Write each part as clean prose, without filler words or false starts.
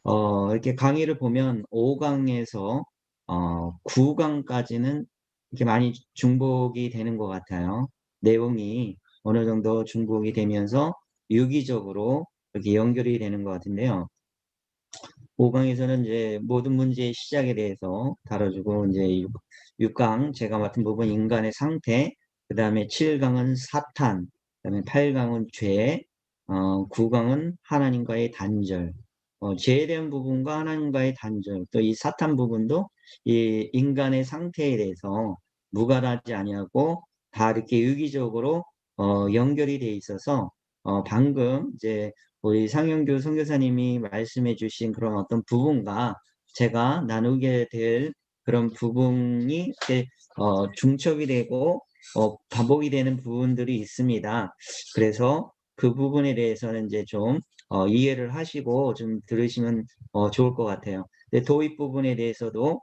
이렇게 강의를 보면 5강에서 9강까지는 이렇게 많이 중복이 되는 것 같아요. 내용이 어느 정도 중복이 되면서 유기적으로 이렇게 연결이 되는 것 같은데요. 5강에서는 이제 모든 문제의 시작에 대해서 다뤄주고, 이제 6강 제가 맡은 부분 인간의 상태, 그 다음에 7강은 사탄, 그 다음에 8강은 죄, 9강은 하나님과의 단절, 죄에 대한 부분과 하나님과의 단절, 또 이 사탄 부분도 이 인간의 상태에 대해서 무관하지 아니하고 다 이렇게 유기적으로 연결이 돼 있어서 방금 이제 우리 상영교 선교사님이 말씀해 주신 그런 어떤 부분과 제가 나누게 될 그런 부분이 이렇게 중첩이 되고 반복이 되는 부분들이 있습니다. 그래서 그 부분에 대해서는 이제 좀 이해를 하시고 좀 들으시면 좋을 것 같아요. 근데 도입 부분에 대해서도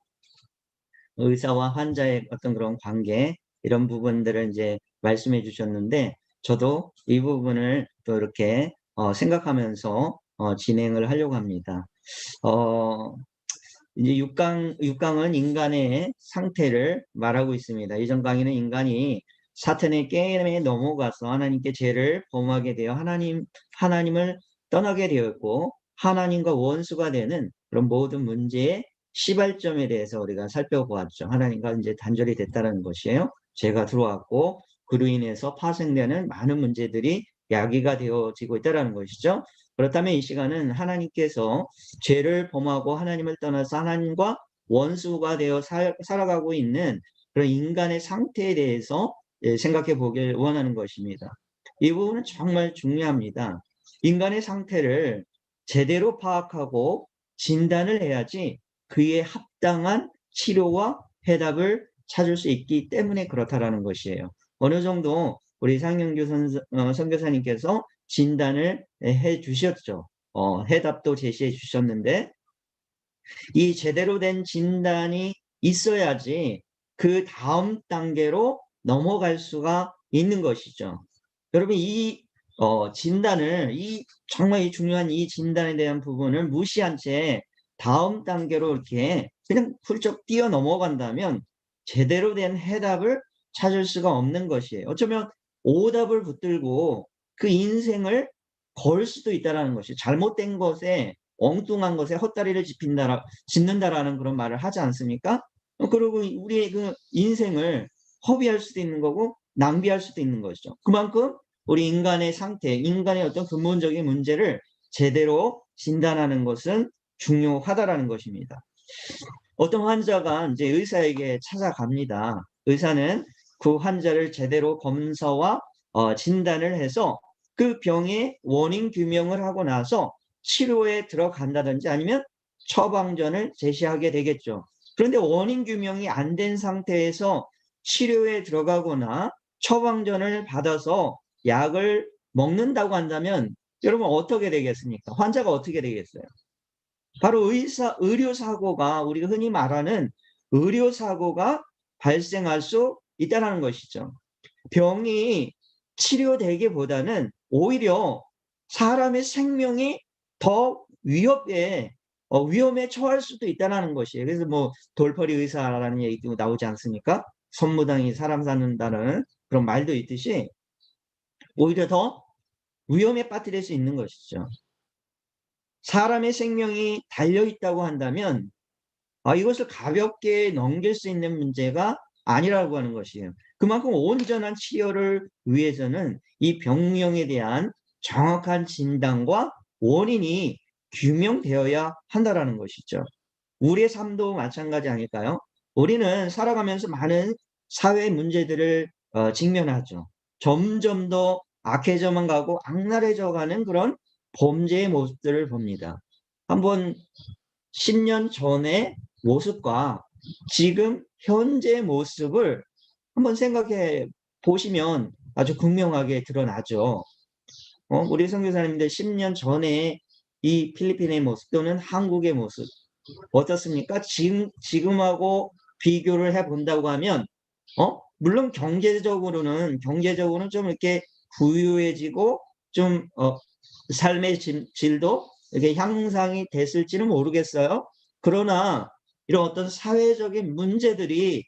의사와 환자의 어떤 그런 관계, 이런 부분들을 이제 말씀해 주셨는데, 저도 이 부분을 또 이렇게 생각하면서 진행을 하려고 합니다. 어, 이제 6강은 인간의 상태를 말하고 있습니다. 이전 강의는 인간이 사탄의 게임에 넘어가서 하나님께 죄를 범하게 되어 하나님을 떠나게 되었고, 하나님과 원수가 되는 그런 모든 문제의 시발점에 대해서 우리가 살펴보았죠. 하나님과 이제 단절이 됐다는 것이에요. 죄가 들어왔고, 그로 인해서 파생되는 많은 문제들이 야기가 되어지고 있다는 것이죠. 그렇다면 이 시간은 하나님께서 죄를 범하고 하나님을 떠나서 하나님과 원수가 되어 살아가고 있는 그런 인간의 상태에 대해서 생각해 보길 원하는 것입니다. 이 부분은 정말 중요합니다. 인간의 상태를 제대로 파악하고 진단을 해야지 그에 합당한 치료와 해답을 찾을 수 있기 때문에 그렇다라는 것이에요. 어느 정도 우리 상영규 선교사님께서 진단을 해 주셨죠. 해답도 제시해 주셨는데, 이 제대로 된 진단이 있어야지 그 다음 단계로 넘어갈 수가 있는 것이죠. 여러분, 이 진단을, 정말 이 중요한 이 진단에 대한 부분을 무시한 채 다음 단계로 이렇게 그냥 훌쩍 뛰어 넘어간다면 제대로 된 해답을 찾을 수가 없는 것이에요. 어쩌면 오답을 붙들고 그 인생을 걸 수도 있다는 것이, 잘못된 것에, 엉뚱한 것에 헛다리를 짚는다라는 그런 말을 하지 않습니까? 그리고 우리의 그 인생을 허비할 수도 있는 거고 낭비할 수도 있는 것이죠. 그만큼 우리 인간의 상태, 인간의 어떤 근본적인 문제를 제대로 진단하는 것은 중요하다라는 것입니다. 어떤 환자가 이제 의사에게 찾아갑니다. 의사는 그 환자를 제대로 검사와 진단을 해서 그 병의 원인 규명을 하고 나서 치료에 들어간다든지 아니면 처방전을 제시하게 되겠죠. 그런데 원인 규명이 안 된 상태에서 치료에 들어가거나 처방전을 받아서 약을 먹는다고 한다면 여러분 어떻게 되겠습니까? 환자가 어떻게 되겠어요? 바로 의료사고가, 우리가 흔히 말하는 의료사고가 발생할 수 있다는 것이죠. 병이 치료되기보다는 오히려 사람의 생명이 더 위험에 처할 수도 있다는 것이에요. 그래서 뭐 돌팔이 의사라는 얘기도 나오지 않습니까? 선무당이 사람 사는다는 그런 말도 있듯이 오히려 더 위험에 빠뜨릴 수 있는 것이죠. 사람의 생명이 달려있다고 한다면 이것을 가볍게 넘길 수 있는 문제가 아니라고 하는 것이에요. 그만큼 온전한 치료를 위해서는 이 병명에 대한 정확한 진단과 원인이 규명되어야 한다는 것이죠. 우리의 삶도 마찬가지 아닐까요? 우리는 살아가면서 많은 사회 문제들을 직면하죠. 점점 더 악해져만 가고 악랄해져 가는 그런 범죄의 모습들을 봅니다. 한번 10년 전의 모습과 지금 현재의 모습을 한번 생각해 보시면 아주 극명하게 드러나죠. 우리 선교사님들 10년 전에 이 필리핀의 모습 또는 한국의 모습 어떻습니까? 지금하고 비교를 해 본다고 하면, 물론 경제적으로는 좀 이렇게 부유해지고 좀, 삶의 질도 이렇게 향상이 됐을지는 모르겠어요. 그러나 이런 어떤 사회적인 문제들이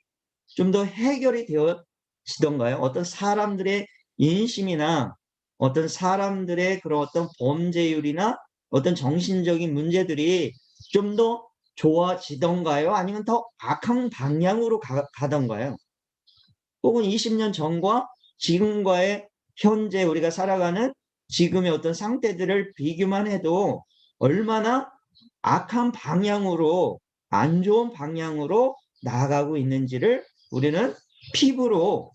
좀 더 해결이 되어지던가요? 어떤 사람들의 인심이나 어떤 사람들의 그런 어떤 범죄율이나 어떤 정신적인 문제들이 좀 더 좋아지던가요? 아니면 더 악한 방향으로 가던가요? 혹은 20년 전과 지금과의 현재 우리가 살아가는 지금의 어떤 상태들을 비교만 해도 얼마나 악한 방향으로, 안 좋은 방향으로 나아가고 있는지를 우리는 피부로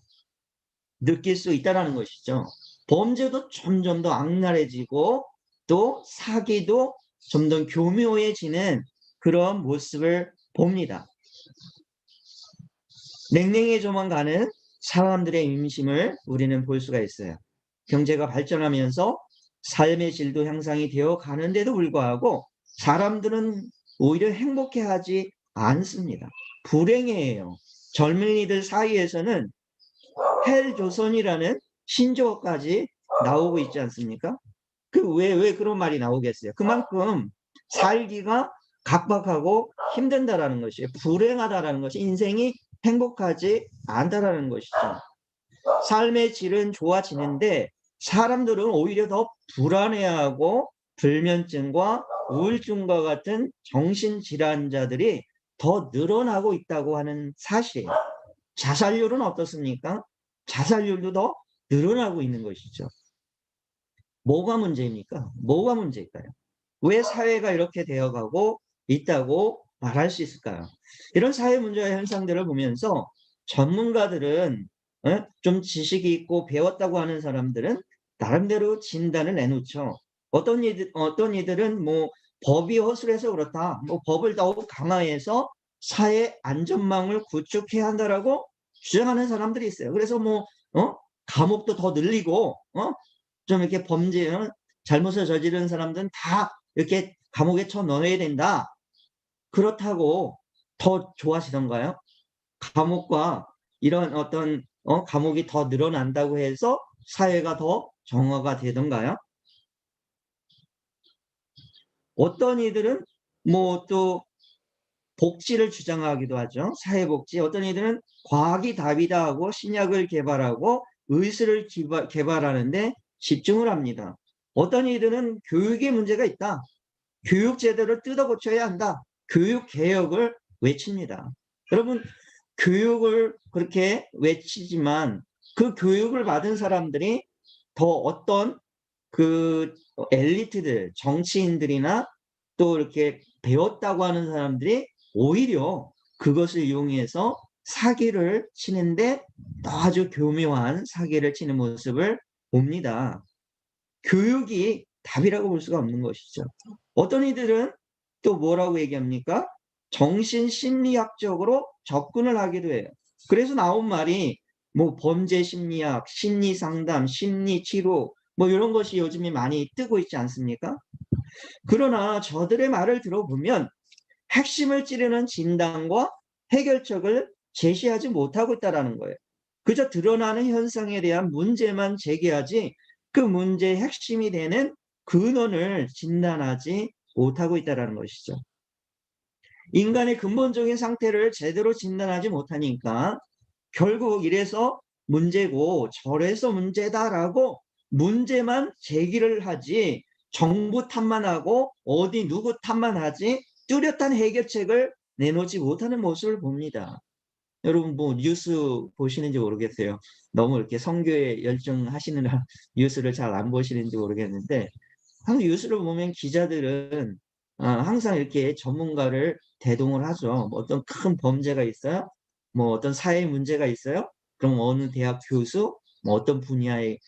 느낄 수 있다는 것이죠. 범죄도 점점 더 악랄해지고 또 사기도 좀 더 교묘해지는 그런 모습을 봅니다. 냉랭해져만 가는 사람들의 인심을 우리는 볼 수가 있어요. 경제가 발전하면서 삶의 질도 향상이 되어 가는데도 불구하고 사람들은 오히려 행복해하지 않습니다. 불행해해요. 젊은이들 사이에서는 헬조선이라는 신조어까지 나오고 있지 않습니까? 왜 그런 말이 나오겠어요? 그만큼 살기가 각박하고 힘든다라는 것이에요. 불행하다라는 것이 인생이 행복하지 않다라는 것이죠. 삶의 질은 좋아지는데 사람들은 오히려 더 불안해하고 불면증과 우울증과 같은 정신질환자들이 더 늘어나고 있다고 하는 사실이에요. 자살률은 어떻습니까? 자살률도 더 늘어나고 있는 것이죠. 뭐가 문제입니까? 뭐가 문제일까요? 왜 사회가 이렇게 되어가고 있다고 말할 수 있을까요? 이런 사회 문제와 현상들을 보면서 전문가들은 좀 지식이 있고 배웠다고 하는 사람들은 나름대로 진단을 내놓죠. 어떤 이들은 뭐 법이 허술해서 그렇다. 뭐 법을 더욱 강화해서 사회 안전망을 구축해야 한다라고 주장하는 사람들이 있어요. 그래서 뭐 감옥도 더 늘리고 좀 이렇게 잘못을 저지른 사람들은 다 이렇게 감옥에 쳐 넣어야 된다. 그렇다고 더 좋아지던가요? 감옥과 이런 어떤 감옥이 더 늘어난다고 해서 사회가 더 정화가 되던가요? 어떤 이들은 뭐 또 복지를 주장하기도 하죠. 사회복지. 어떤 이들은 과학이 답이다 하고 신약을 개발하고 의술을 개발하는데 집중을 합니다. 어떤 이들은 교육에 문제가 있다. 교육 제도를 뜯어 고쳐야 한다. 교육 개혁을 외칩니다. 여러분, 교육을 그렇게 외치지만 그 교육을 받은 사람들이 더 어떤 그 엘리트들, 정치인들이나 또 이렇게 배웠다고 하는 사람들이 오히려 그것을 이용해서 사기를 치는데 아주 교묘한 사기를 치는 모습을 봅니다. 교육이 답이라고 볼 수가 없는 것이죠. 어떤 이들은 또 뭐라고 얘기합니까? 정신심리학적으로 접근을 하기도 해요. 그래서 나온 말이 뭐 범죄심리학, 심리상담, 심리치료 뭐 이런 것이 요즘에 많이 뜨고 있지 않습니까? 그러나 저들의 말을 들어보면 핵심을 찌르는 진단과 해결책을 제시하지 못하고 있다는 거예요. 그저 드러나는 현상에 대한 문제만 제기하지 그 문제의 핵심이 되는 근원을 진단하지 못하고 있다는 것이죠. 인간의 근본적인 상태를 제대로 진단하지 못하니까 결국 이래서 문제고 저래서 문제다라고 문제만 제기를 하지 정부 탓만 하고 어디 누구 탓만 하지 뚜렷한 해결책을 내놓지 못하는 모습을 봅니다. 여러분 뭐 뉴스 보시는지 모르겠어요. 너무 이렇게 선교에 열중하시느라 뉴스를 잘 안 보시는지 모르겠는데 항상 뉴스를 보면 기자들은 항상 이렇게 전문가를 대동을 하죠. 뭐 어떤 큰 범죄가 있어요? 뭐 어떤 사회 문제가 있어요? 그럼 어느 대학 교수, 뭐 어떤 분야의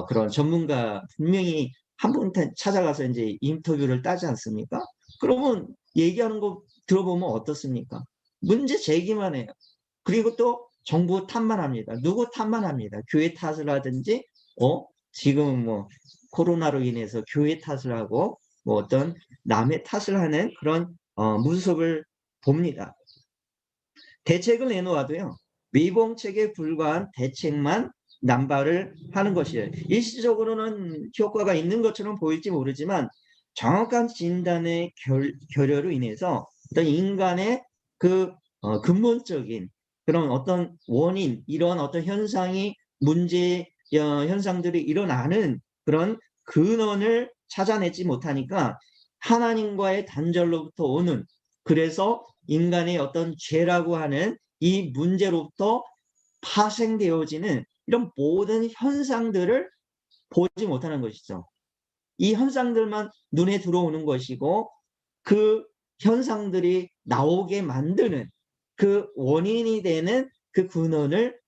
그런 전문가 분명히 한 분 찾아가서 이제 인터뷰를 따지 않습니까? 그러면 얘기하는 거 들어보면 어떻습니까? 문제 제기만 해요. 그리고 또 정부 탓만 합니다. 누구 탓만 합니다. 교회 탓을 하든지, 지금 뭐 코로나로 인해서 교회 탓을 하고 뭐 어떤 남의 탓을 하는 그런 모습을 봅니다. 대책을 내놓아도요. 위봉책에 불과한 대책만 남발을 하는 것이에요. 일시적으로는 효과가 있는 것처럼 보일지 모르지만 정확한 진단의 결여로 인해서 어떤 인간의 그 근본적인 그런 어떤 원인, 이런 어떤 현상이 현상들이 일어나는 그런 근원을 찾아내지 못하니까 하나님과의 단절로부터 오는, 그래서 인간의 어떤 죄라고 하는 이 문제로부터 파생되어지는 이런 모든 현상들을 보지 못하는 것이죠. 이 현상들만 눈에 들어오는 것이고, 그 현상들이 나오게 만드는 그 원인이 되는 그 근원을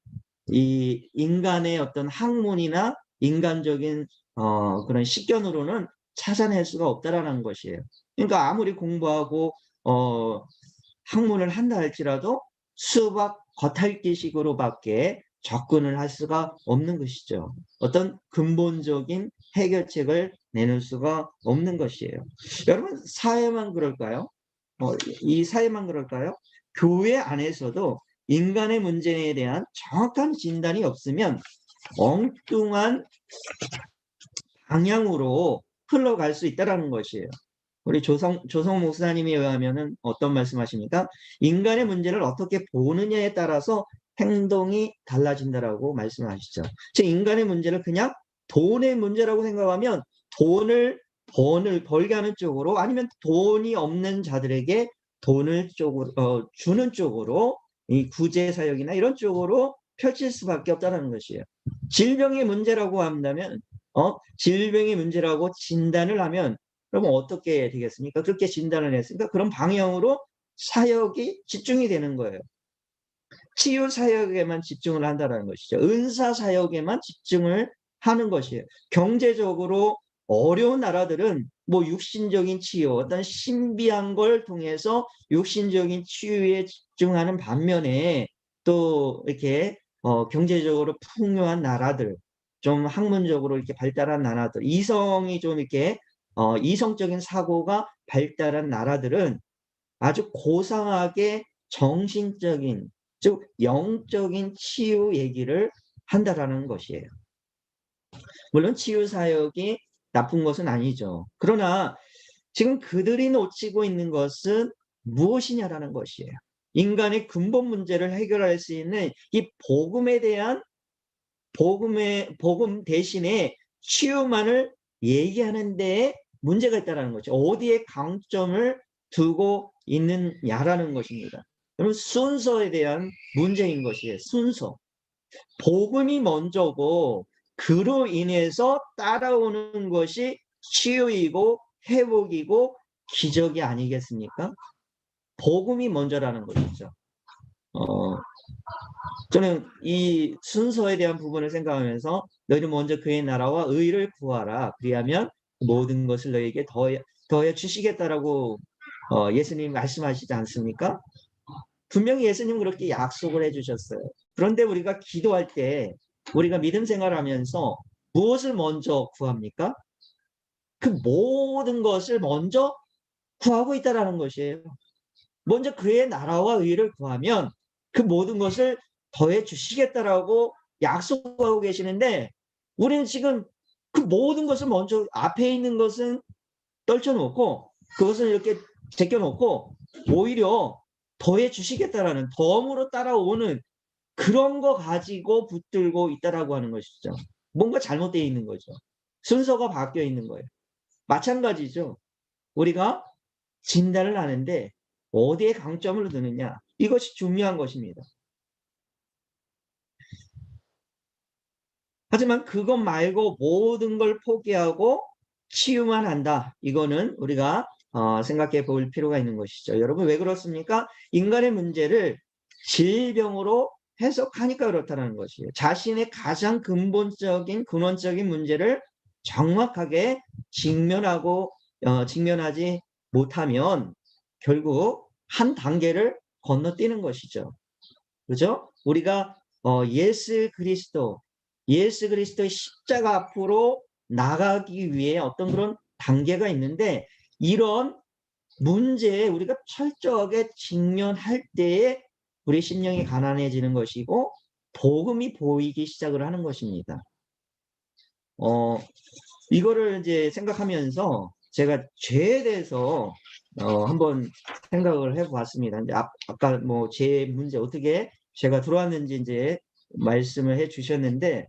이 인간의 어떤 학문이나 인간적인 그런 식견으로는 찾아낼 수가 없다라는 것이에요. 그러니까 아무리 공부하고 학문을 한다 할지라도 수박 겉핥기식으로밖에 접근을 할 수가 없는 것이죠. 어떤 근본적인 해결책을 내놓을 수가 없는 것이에요. 여러분, 사회만 그럴까요? 이 사회만 그럴까요? 교회 안에서도 인간의 문제에 대한 정확한 진단이 없으면 엉뚱한 방향으로 흘러갈 수 있다는 것이에요. 우리 조성 목사님에 의하면은 어떤 말씀하십니까? 인간의 문제를 어떻게 보느냐에 따라서 행동이 달라진다라고 말씀하시죠. 즉, 인간의 문제를 그냥 돈의 문제라고 생각하면 돈을 벌게 하는 쪽으로, 아니면 돈이 없는 자들에게 돈을 주는 쪽으로, 이 구제 사역이나 이런 쪽으로 펼칠 수밖에 없다는 것이에요. 질병의 문제라고 한다면, 질병의 문제라고 진단을 하면, 그러면 어떻게 되겠습니까? 그렇게 진단을 했으니까 그런 방향으로 사역이 집중이 되는 거예요. 치유 사역에만 집중을 한다는 것이죠. 은사 사역에만 집중을 하는 것이에요. 경제적으로 어려운 나라들은 뭐 육신적인 치유, 어떤 신비한 걸 통해서 육신적인 치유에 집중하는 반면에, 또 이렇게 경제적으로 풍요한 나라들, 좀 학문적으로 이렇게 발달한 나라들, 이성이 좀 이렇게 이성적인 사고가 발달한 나라들은 아주 고상하게 정신적인, 즉 영적인 치유 얘기를 한다라는 것이에요. 물론 치유 사역이 나쁜 것은 아니죠. 그러나 지금 그들이 놓치고 있는 것은 무엇이냐라는 것이에요. 인간의 근본 문제를 해결할 수 있는 이 복음에 대한, 복음 대신에 치유만을 얘기하는 데에 문제가 있다는 거죠. 어디에 강점을 두고 있느냐라는 것입니다. 여러분, 순서에 대한 문제인 것이에요. 순서. 복음이 먼저고, 그로 인해서 따라오는 것이 치유이고 회복이고 기적이 아니겠습니까? 복음이 먼저라는 것이죠. 저는 이 순서에 대한 부분을 생각하면서, 너희는 먼저 그의 나라와 의를 구하라, 그리하면 모든 것을 너희에게 더해 주시겠다라고 예수님 말씀하시지 않습니까? 분명히 예수님 그렇게 약속을 해주셨어요. 그런데 우리가 기도할 때, 우리가 믿음 생활하면서 무엇을 먼저 구합니까? 그 모든 것을 먼저 구하고 있다는 것이에요. 먼저 그의 나라와 의를 구하면 그 모든 것을 더해 주시겠다라고 약속하고 계시는데, 우리는 지금 그 모든 것을 먼저, 앞에 있는 것은 떨쳐놓고, 그것을 이렇게 제껴놓고, 오히려 더해 주시겠다라는, 덤으로 따라오는 그런 거 가지고 붙들고 있다라고 하는 것이죠. 뭔가 잘못되어 있는 거죠. 순서가 바뀌어 있는 거예요. 마찬가지죠. 우리가 진단을 하는데 어디에 강점을 두느냐, 이것이 중요한 것입니다. 하지만 그것 말고 모든 걸 포기하고 치유만 한다, 이거는 우리가 생각해 볼 필요가 있는 것이죠. 여러분, 왜 그렇습니까? 인간의 문제를 질병으로 해석하니까 그렇다는 것이에요. 자신의 가장 근본적인, 근원적인 문제를 정확하게 직면하지 못하면 결국 한 단계를 건너뛰는 것이죠. 그죠? 우리가 예수 그리스도의 십자가 앞으로 나가기 위해 어떤 그런 단계가 있는데, 이런 문제에 우리가 철저하게 직면할 때에 우리 심령이 가난해지는 것이고 복음이 보이기 시작을 하는 것입니다. 이거를 이제 생각하면서 제가 죄에 대해서 한번 생각을 해보았습니다. 이제 아까 뭐 죄 문제 어떻게 제가 들어왔는지 이제 말씀을 해주셨는데,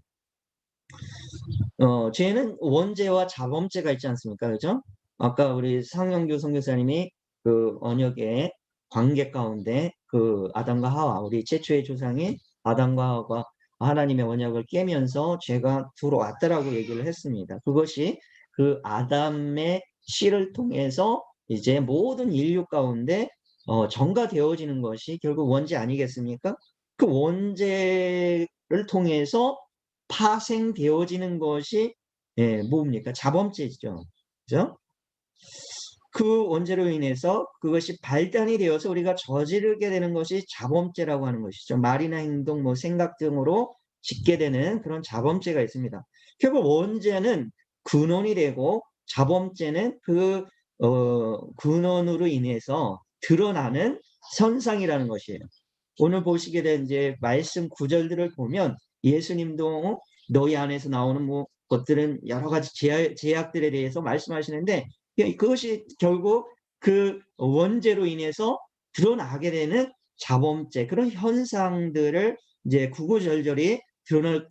죄는 원죄와 자범죄가 있지 않습니까? 그죠? 아까 우리 상영규 선교사님이 그 언역의 관계 가운데 그 아담과 하와, 우리 최초의 조상인 아담과 하와가 하나님의 언약을 깨면서 죄가 들어왔다라고 얘기를 했습니다. 그것이 그 아담의 씨를 통해서 이제 모든 인류 가운데 전가되어지는 것이 결국 원죄 아니겠습니까? 그 원죄를 통해서 파생되어지는 것이 뭡니까? 자범죄죠. 그죠? 그 원죄로 인해서 그것이 발단이 되어서 우리가 저지르게 되는 것이 자범죄라고 하는 것이죠. 말이나 행동, 뭐 생각 등으로 짓게 되는 그런 자범죄가 있습니다. 결국 원죄는 근원이 되고 자범죄는 그 근원으로 인해서 드러나는 현상이라는 것이에요. 오늘 보시게 된 이제 말씀 구절들을 보면 예수님도 너희 안에서 나오는 뭐 것들은 여러 가지 제약들에 대해서 말씀하시는데 그것이 결국 그 원죄로 인해서 드러나게 되는 자범죄 그런 현상들을 이제 구구절절히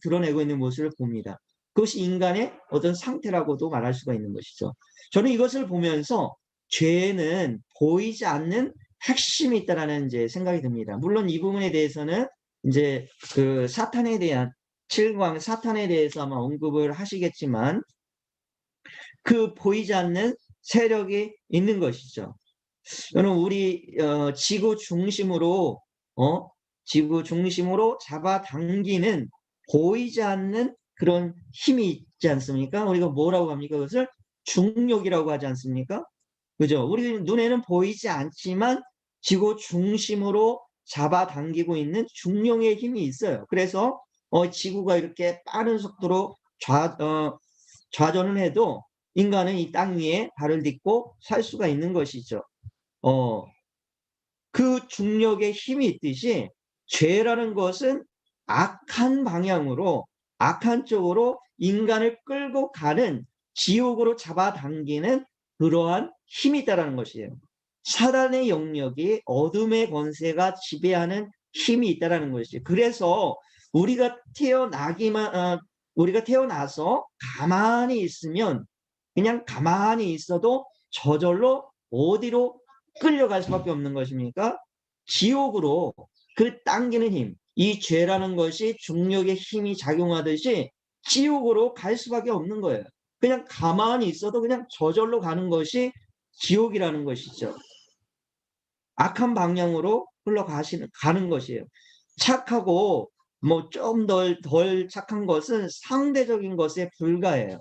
드러내고 있는 모습을 봅니다. 그것이 인간의 어떤 상태라고도 말할 수가 있는 것이죠. 저는 이것을 보면서 죄는 보이지 않는 핵심이 있다라는 이제 생각이 듭니다. 물론 이 부분에 대해서는 이제 그 사탄에 대한 7광 사탄에 대해서 아마 언급을 하시겠지만 그 보이지 않는 세력이 있는 것이죠. 여러분 우리 지구 중심으로 지구 중심으로 잡아당기는 보이지 않는 그런 힘이 있지 않습니까? 우리가 뭐라고 합니까? 그것을 중력이라고 하지 않습니까? 그죠? 우리 눈에는 보이지 않지만 지구 중심으로 잡아당기고 있는 중력의 힘이 있어요. 그래서 지구가 이렇게 빠른 속도로 좌전을 해도 인간은 이 땅 위에 발을 딛고 살 수가 있는 것이죠. 그 중력의 힘이 있듯이 죄라는 것은 악한 방향으로 악한 쪽으로 인간을 끌고 가는 지옥으로 잡아당기는 그러한 힘이 있다는 것이에요. 사단의 영역이 어둠의 권세가 지배하는 힘이 있다는 것이죠. 그래서 우리가 우리가 태어나서 가만히 있으면 그냥 가만히 있어도 저절로 어디로 끌려갈 수밖에 없는 것입니까? 지옥으로 그 당기는 힘, 이 죄라는 것이 중력의 힘이 작용하듯이 지옥으로 갈 수밖에 없는 거예요. 그냥 가만히 있어도 그냥 저절로 가는 것이 지옥이라는 것이죠. 악한 방향으로 가는 것이에요. 착하고 뭐 좀 덜 착한 것은 상대적인 것에 불과해요.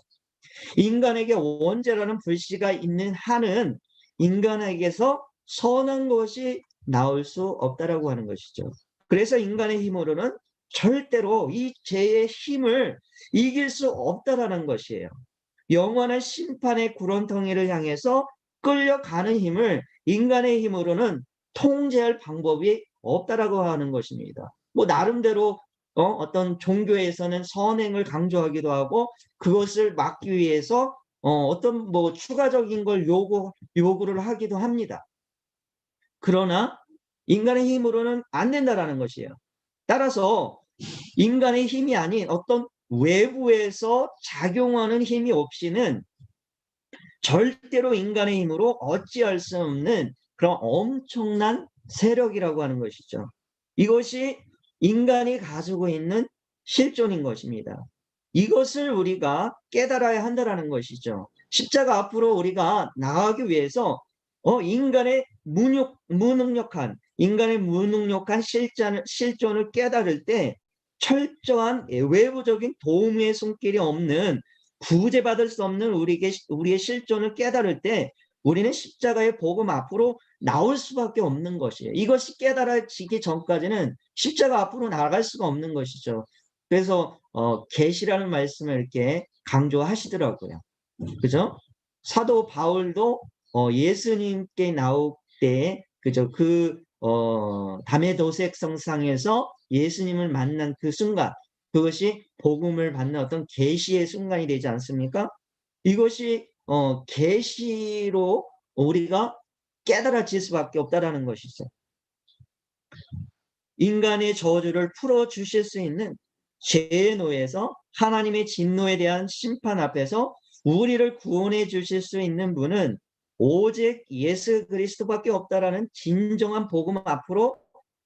인간에게 원죄라는 불씨가 있는 한은 인간에게서 선한 것이 나올 수 없다라고 하는 것이죠. 그래서 인간의 힘으로는 절대로 이 죄의 힘을 이길 수 없다라는 것이에요. 영원한 심판의 구렁텅이를 향해서 끌려가는 힘을 인간의 힘으로는 통제할 방법이 없다라고 하는 것입니다. 뭐 나름대로 어떤 종교에서는 선행을 강조하기도 하고 그것을 막기 위해서 어떤 뭐 추가적인 걸 요구를 하기도 합니다. 그러나 인간의 힘으로는 안 된다라는 것이에요. 따라서 인간의 힘이 아닌 어떤 외부에서 작용하는 힘이 없이는 절대로 인간의 힘으로 어찌할 수 없는 그런 엄청난 세력이라고 하는 것이죠. 이것이 인간이 가지고 있는 실존인 것입니다. 이것을 우리가 깨달아야 한다는 것이죠. 십자가 앞으로 우리가 나가기 위해서 인간의 무능력한 실존을 깨달을 때 철저한 외부적인 도움의 손길이 없는 구제받을 수 없는 우리의 실존을 깨달을 때 우리는 십자가의 복음 앞으로 나올 수밖에 없는 것이에요. 이것이 깨달아지기 전까지는 십자가 앞으로 나갈 수가 없는 것이죠. 그래서 계시라는 말씀을 이렇게 강조하시더라고요. 그죠? 사도 바울도 예수님께 나올 때 그죠? 담에도색 성상에서 예수님을 만난 그 순간 그것이 복음을 받는 어떤 계시의 순간이 되지 않습니까? 이것이 계시로 우리가 깨달아질 수밖에 없다라는 것이죠. 인간의 저주를 풀어주실 수 있는 죄의 노예에서 하나님의 진노에 대한 심판 앞에서 우리를 구원해 주실 수 있는 분은 오직 예수 그리스도밖에 없다라는 진정한 복음 앞으로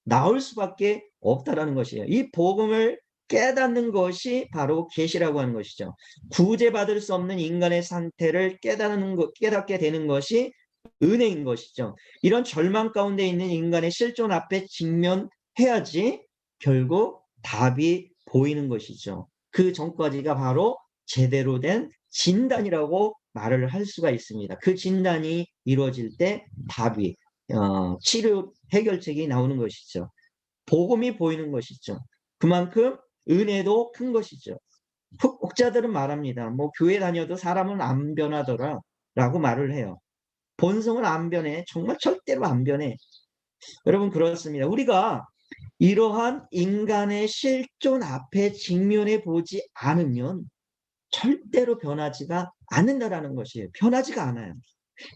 나올 수밖에 없다라는 것이에요. 이 복음을 깨닫는 것이 바로 계시라고 하는 것이죠. 구제받을 수 없는 인간의 상태를 깨닫게 되는 것이 은혜인 것이죠. 이런 절망 가운데 있는 인간의 실존 앞에 직면해야지 결국 답이 보이는 것이죠. 그 전까지가 바로 제대로 된 진단이라고 말을 할 수가 있습니다. 그 진단이 이루어질 때 답이 치료 해결책이 나오는 것이죠. 복음이 보이는 것이죠. 그만큼 은혜도 큰 것이죠. 혹자들은 말합니다. 뭐 교회 다녀도 사람은 안 변하더라 라고 말을 해요. 본성은 안 변해. 정말 절대로 안 변해. 여러분 그렇습니다. 우리가 이러한 인간의 실존 앞에 직면해 보지 않으면 절대로 변하지가 않는다라는 것이에요. 변하지가 않아요.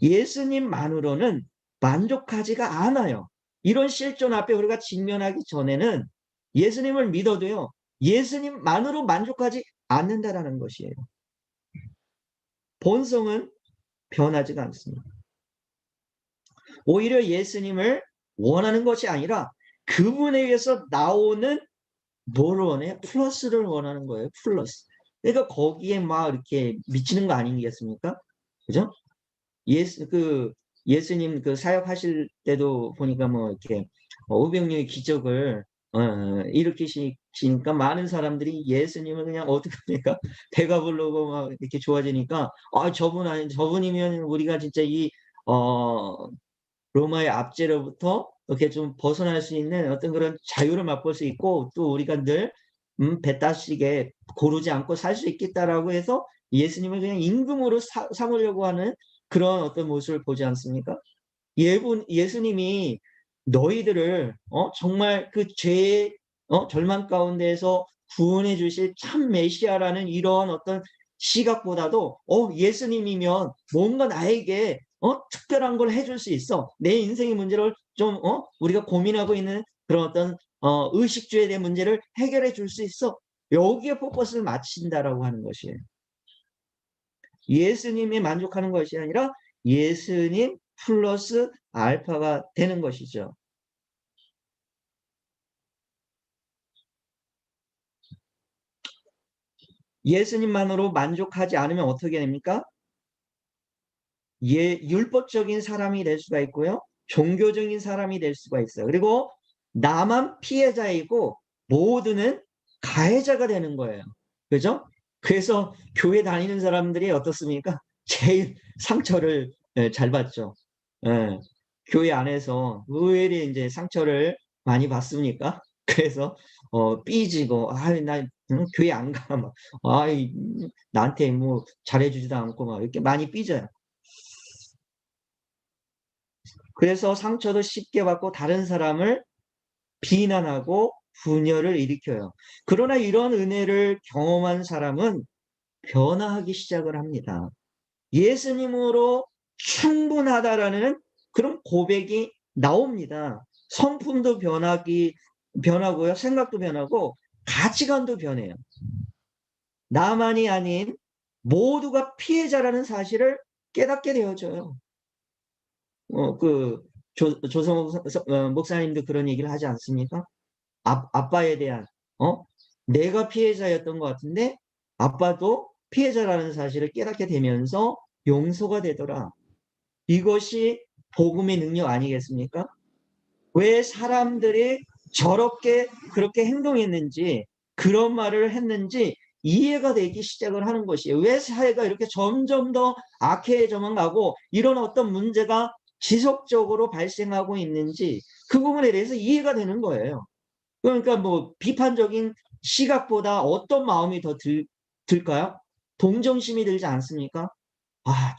예수님만으로는 만족하지가 않아요. 이런 실존 앞에 우리가 직면하기 전에는 예수님을 믿어도요. 예수님만으로 만족하지 않는다라는 것이에요. 본성은 변하지가 않습니다. 오히려 예수님을 원하는 것이 아니라 그분에 의해서 나오는 뭘 원해요? 플러스를 원하는 거예요. 플러스. 그러니까 거기에 막 이렇게 미치는 거 아니겠습니까? 그죠? 예수님 그 사역하실 때도 보니까 뭐 이렇게 500명의 기적을 일으키시니까 많은 사람들이 예수님을 그냥 어떻게 합니까? 배가 부르고 막 이렇게 좋아지니까 저분이면 우리가 진짜 이 로마의 압제로부터 이렇게 좀 벗어날 수 있는 어떤 그런 자유를 맛볼 수 있고 또 우리가 늘 배 따시게 고르지 않고 살 수 있겠다라고 해서 예수님을 그냥 임금으로 삼으려고 하는 그런 어떤 모습을 보지 않습니까? 예수님이 너희들을 정말 그 죄의 절망 가운데에서 구원해 주실 참 메시아라는 이런 어떤 시각보다도 예수님이면 뭔가 나에게 특별한 걸 해줄 수 있어. 내 인생의 문제를 좀 우리가 고민하고 있는 그런 어떤 의식주에 대한 문제를 해결해 줄 수 있어. 여기에 포커스를 맞춘다라고 하는 것이에요. 예수님이 만족하는 것이 아니라 예수님 플러스 알파가 되는 것이죠. 예수님만으로 만족하지 않으면 어떻게 됩니까? 율법적인 사람이 될 수가 있고요. 종교적인 사람이 될 수가 있어요. 그리고 나만 피해자이고 모두는 가해자가 되는 거예요. 그죠? 그래서 교회 다니는 사람들이 어떻습니까? 제일 상처를 잘 받죠. 예. 교회 안에서 의외로 이제 상처를 많이 받습니까? 그래서 삐지고 나 교회 안 가. 막 나한테 뭐 잘해주지도 않고 막 이렇게 많이 삐져요. 그래서 상처도 쉽게 받고 다른 사람을 비난하고 분열을 일으켜요. 그러나 이런 은혜를 경험한 사람은 변화하기 시작을 합니다. 예수님으로 충분하다라는 그런 고백이 나옵니다. 성품도 변하고요. 생각도 변하고 가치관도 변해요. 나만이 아닌 모두가 피해자라는 사실을 깨닫게 되어져요. 조성 목사님도 그런 얘기를 하지 않습니까? 아빠에 대한, 내가 피해자였던 것 같은데, 아빠도 피해자라는 사실을 깨닫게 되면서 용서가 되더라. 이것이 복음의 능력 아니겠습니까? 왜 사람들이 저렇게 그렇게 행동했는지, 그런 말을 했는지 이해가 되기 시작을 하는 것이에요. 왜 사회가 이렇게 점점 더 악해져만 가고 이런 어떤 문제가 지속적으로 발생하고 있는지 그 부분에 대해서 이해가 되는 거예요. 그러니까 뭐 비판적인 시각보다 어떤 마음이 더 들까요? 동정심이 들지 않습니까?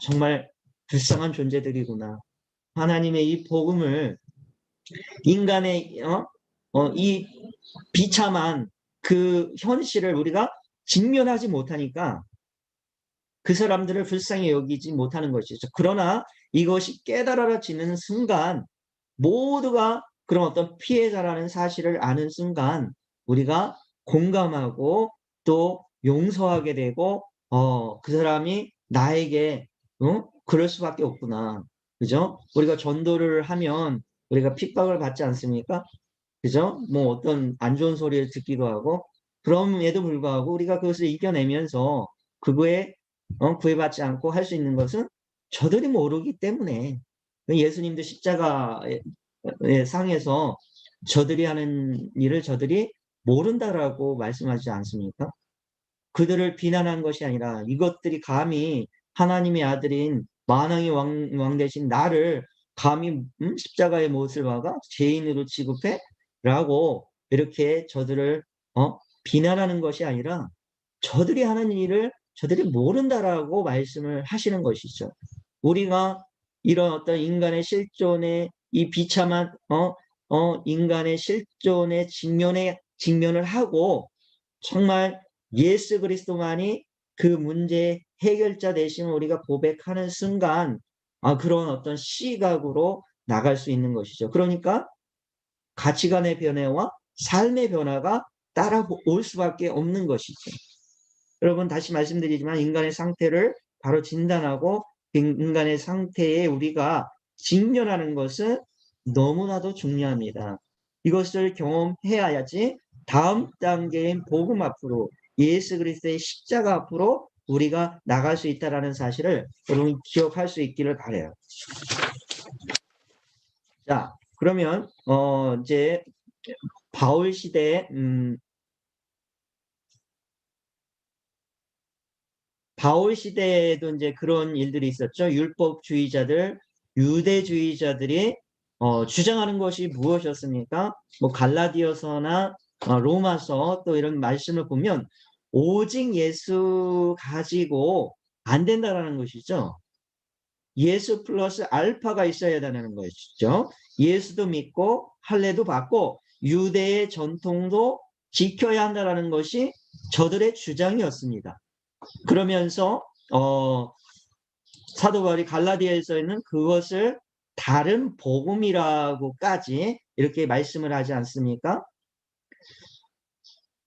정말 불쌍한 존재들이구나. 하나님의 이 복음을 인간의 이 비참한 그 현실을 우리가 직면하지 못하니까 그 사람들을 불쌍히 여기지 못하는 것이죠. 그러나 이것이 깨달아지는 순간 모두가 그런 어떤 피해자라는 사실을 아는 순간 우리가 공감하고 또 용서하게 되고 그 사람이 나에게 그럴 수밖에 없구나. 그죠? 우리가 전도를 하면 우리가 핍박을 받지 않습니까? 그죠? 뭐 어떤 안 좋은 소리를 듣기도 하고 그럼에도 불구하고 우리가 그것을 이겨내면서 그거에 구애받지 않고 할 수 있는 것은 저들이 모르기 때문에 예수님도 십자가의 상에서 저들이 하는 일을 저들이 모른다라고 말씀하지 않습니까? 그들을 비난한 것이 아니라 이것들이 감히 하나님의 아들인 만왕의 왕 되신 나를 감히 십자가의 못을 박아 죄인으로 취급해? 라고 이렇게 저들을 비난하는 것이 아니라 저들이 하는 일을 저들이 모른다라고 말씀을 하시는 것이죠. 우리가 이런 어떤 인간의 실존의 이 비참한 인간의 실존의 직면을 하고 정말 예수 그리스도만이 그 문제의 해결자 되심을 우리가 고백하는 순간 그런 어떤 시각으로 나갈 수 있는 것이죠. 그러니까 가치관의 변화와 삶의 변화가 따라올 수밖에 없는 것이죠. 여러분 다시 말씀드리지만 인간의 상태를 바로 진단하고 인간의 상태에 우리가 직면하는 것은 너무나도 중요합니다. 이것을 경험해야지 다음 단계인 복음 앞으로 예수 그리스도의 십자가 앞으로 우리가 나갈 수 있다는 사실을 여러분 기억할 수 있기를 바라요. 자, 그러면 이제 바울 시대에 바울 시대에도 이제 그런 일들이 있었죠. 율법주의자들, 유대주의자들이 주장하는 것이 무엇이었습니까? 뭐 갈라디아서나 로마서 또 이런 말씀을 보면 오직 예수 가지고 안 된다라는 것이죠. 예수 플러스 알파가 있어야 된다는 것이죠. 예수도 믿고 할례도 받고 유대의 전통도 지켜야 한다는 것이 저들의 주장이었습니다. 그러면서 사도 바울이 갈라디아에서는 그것을 다른 복음이라고까지 이렇게 말씀을 하지 않습니까?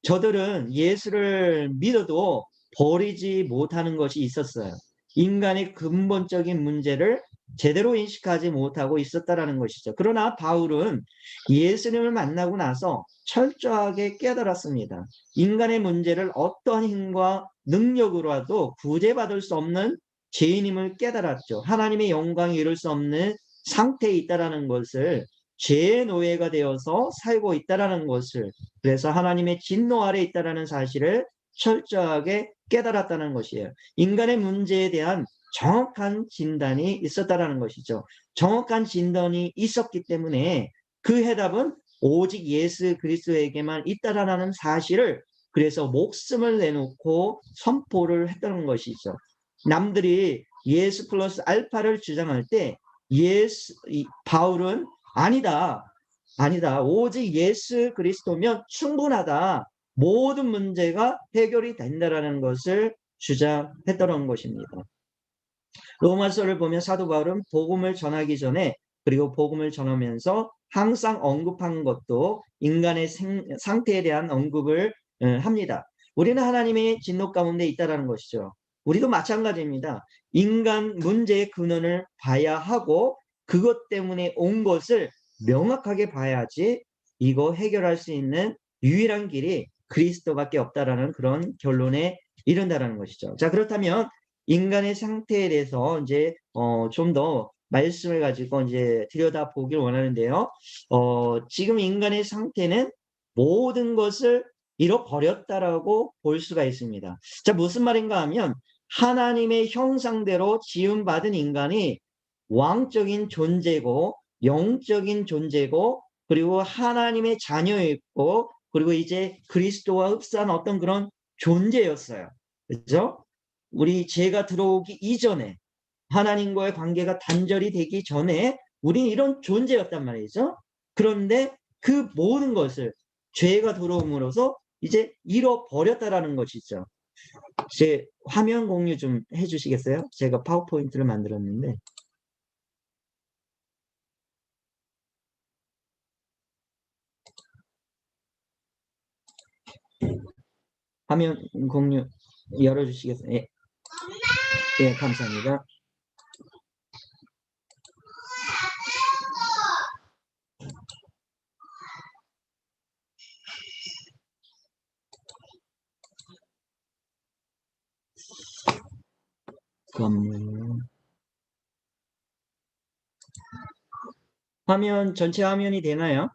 저들은 예수를 믿어도 버리지 못하는 것이 있었어요. 인간의 근본적인 문제를 제대로 인식하지 못하고 있었다라는 것이죠. 그러나 바울은 예수님을 만나고 나서 철저하게 깨달았습니다. 인간의 문제를 어떠한 힘과 능력으로라도 구제받을 수 없는 죄인임을 깨달았죠. 하나님의 영광에 이룰 수 없는 상태에 있다라는 것을 죄의 노예가 되어서 살고 있다라는 것을 그래서 하나님의 진노 아래 있다라는 사실을 철저하게 깨달았다는 것이에요. 인간의 문제에 대한 정확한 진단이 있었다라는 것이죠. 정확한 진단이 있었기 때문에 그 해답은 오직 예수 그리스도에게만 있다라는 사실을 그래서 목숨을 내놓고 선포를 했다는 것이죠. 남들이 예수 플러스 알파를 주장할 때 바울은 아니다. 오직 예수 그리스도면 충분하다. 모든 문제가 해결이 된다라는 것을 주장했던 것입니다. 로마서를 보면 사도 바울은 복음을 전하기 전에 그리고 복음을 전하면서 항상 언급한 것도 인간의 상태에 대한 언급을 합니다. 우리는 하나님의 진노 가운데 있다는 것이죠. 우리도 마찬가지입니다. 인간 문제의 근원을 봐야 하고 그것 때문에 온 것을 명확하게 봐야지 이거 해결할 수 있는 유일한 길이 그리스도밖에 없다라는 그런 결론에 이른다라는 것이죠. 자, 그렇다면 인간의 상태에 대해서 이제 좀 더 말씀을 가지고 이제 들여다 보길 원하는데요. 지금 인간의 상태는 모든 것을 잃어버렸다라고 볼 수가 있습니다. 자, 무슨 말인가 하면 하나님의 형상대로 지음받은 인간이 왕적인 존재고 영적인 존재고 그리고 하나님의 자녀였고 그리고 이제 그리스도와 흡사한 어떤 그런 존재였어요. 그렇죠? 우리 죄가 들어오기 이전에 하나님과의 관계가 단절이 되기 전에 우리는 이런 존재였단 말이죠. 그런데 그 모든 것을 죄가 들어옴으로써 이제 잃어버렸다라는 것이죠. 제 화면 공유 좀 해주시겠어요? 제가 파워포인트를 만들었는데. 화면 공유 열어주시겠어요? 예, 예, 감사합니다. 화면 전체 화면이 되나요?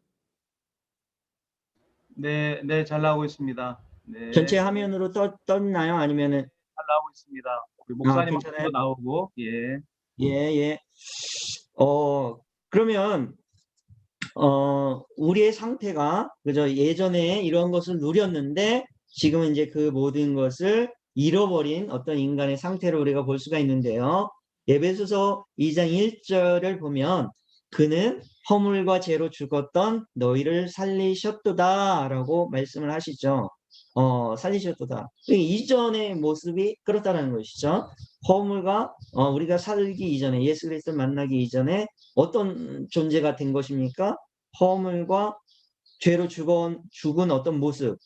네, 네, 잘 나오고 있습니다. 네, 전체 화면으로 떴나요? 아니면은 잘 나오고 있습니다. 우리 목사님 괜찮아요? 얼굴도 나오고, 예. 예, 예. 그러면 우리의 상태가 그저 예전에 이런 것을 누렸는데 지금은 이제 그 모든 것을 잃어버린 어떤 인간의 상태를 우리가 볼 수가 있는데요. 에베소서 2장 1절을 보면 그는 허물과 죄로 죽었던 너희를 살리셨도다 라고 말씀을 하시죠. 살리셨도다. 이전의 모습이 그렇다는 것이죠. 허물과 우리가 살기 이전에 예수 그리스도를 만나기 이전에 어떤 존재가 된 것입니까? 허물과 죄로 죽은 어떤 모습.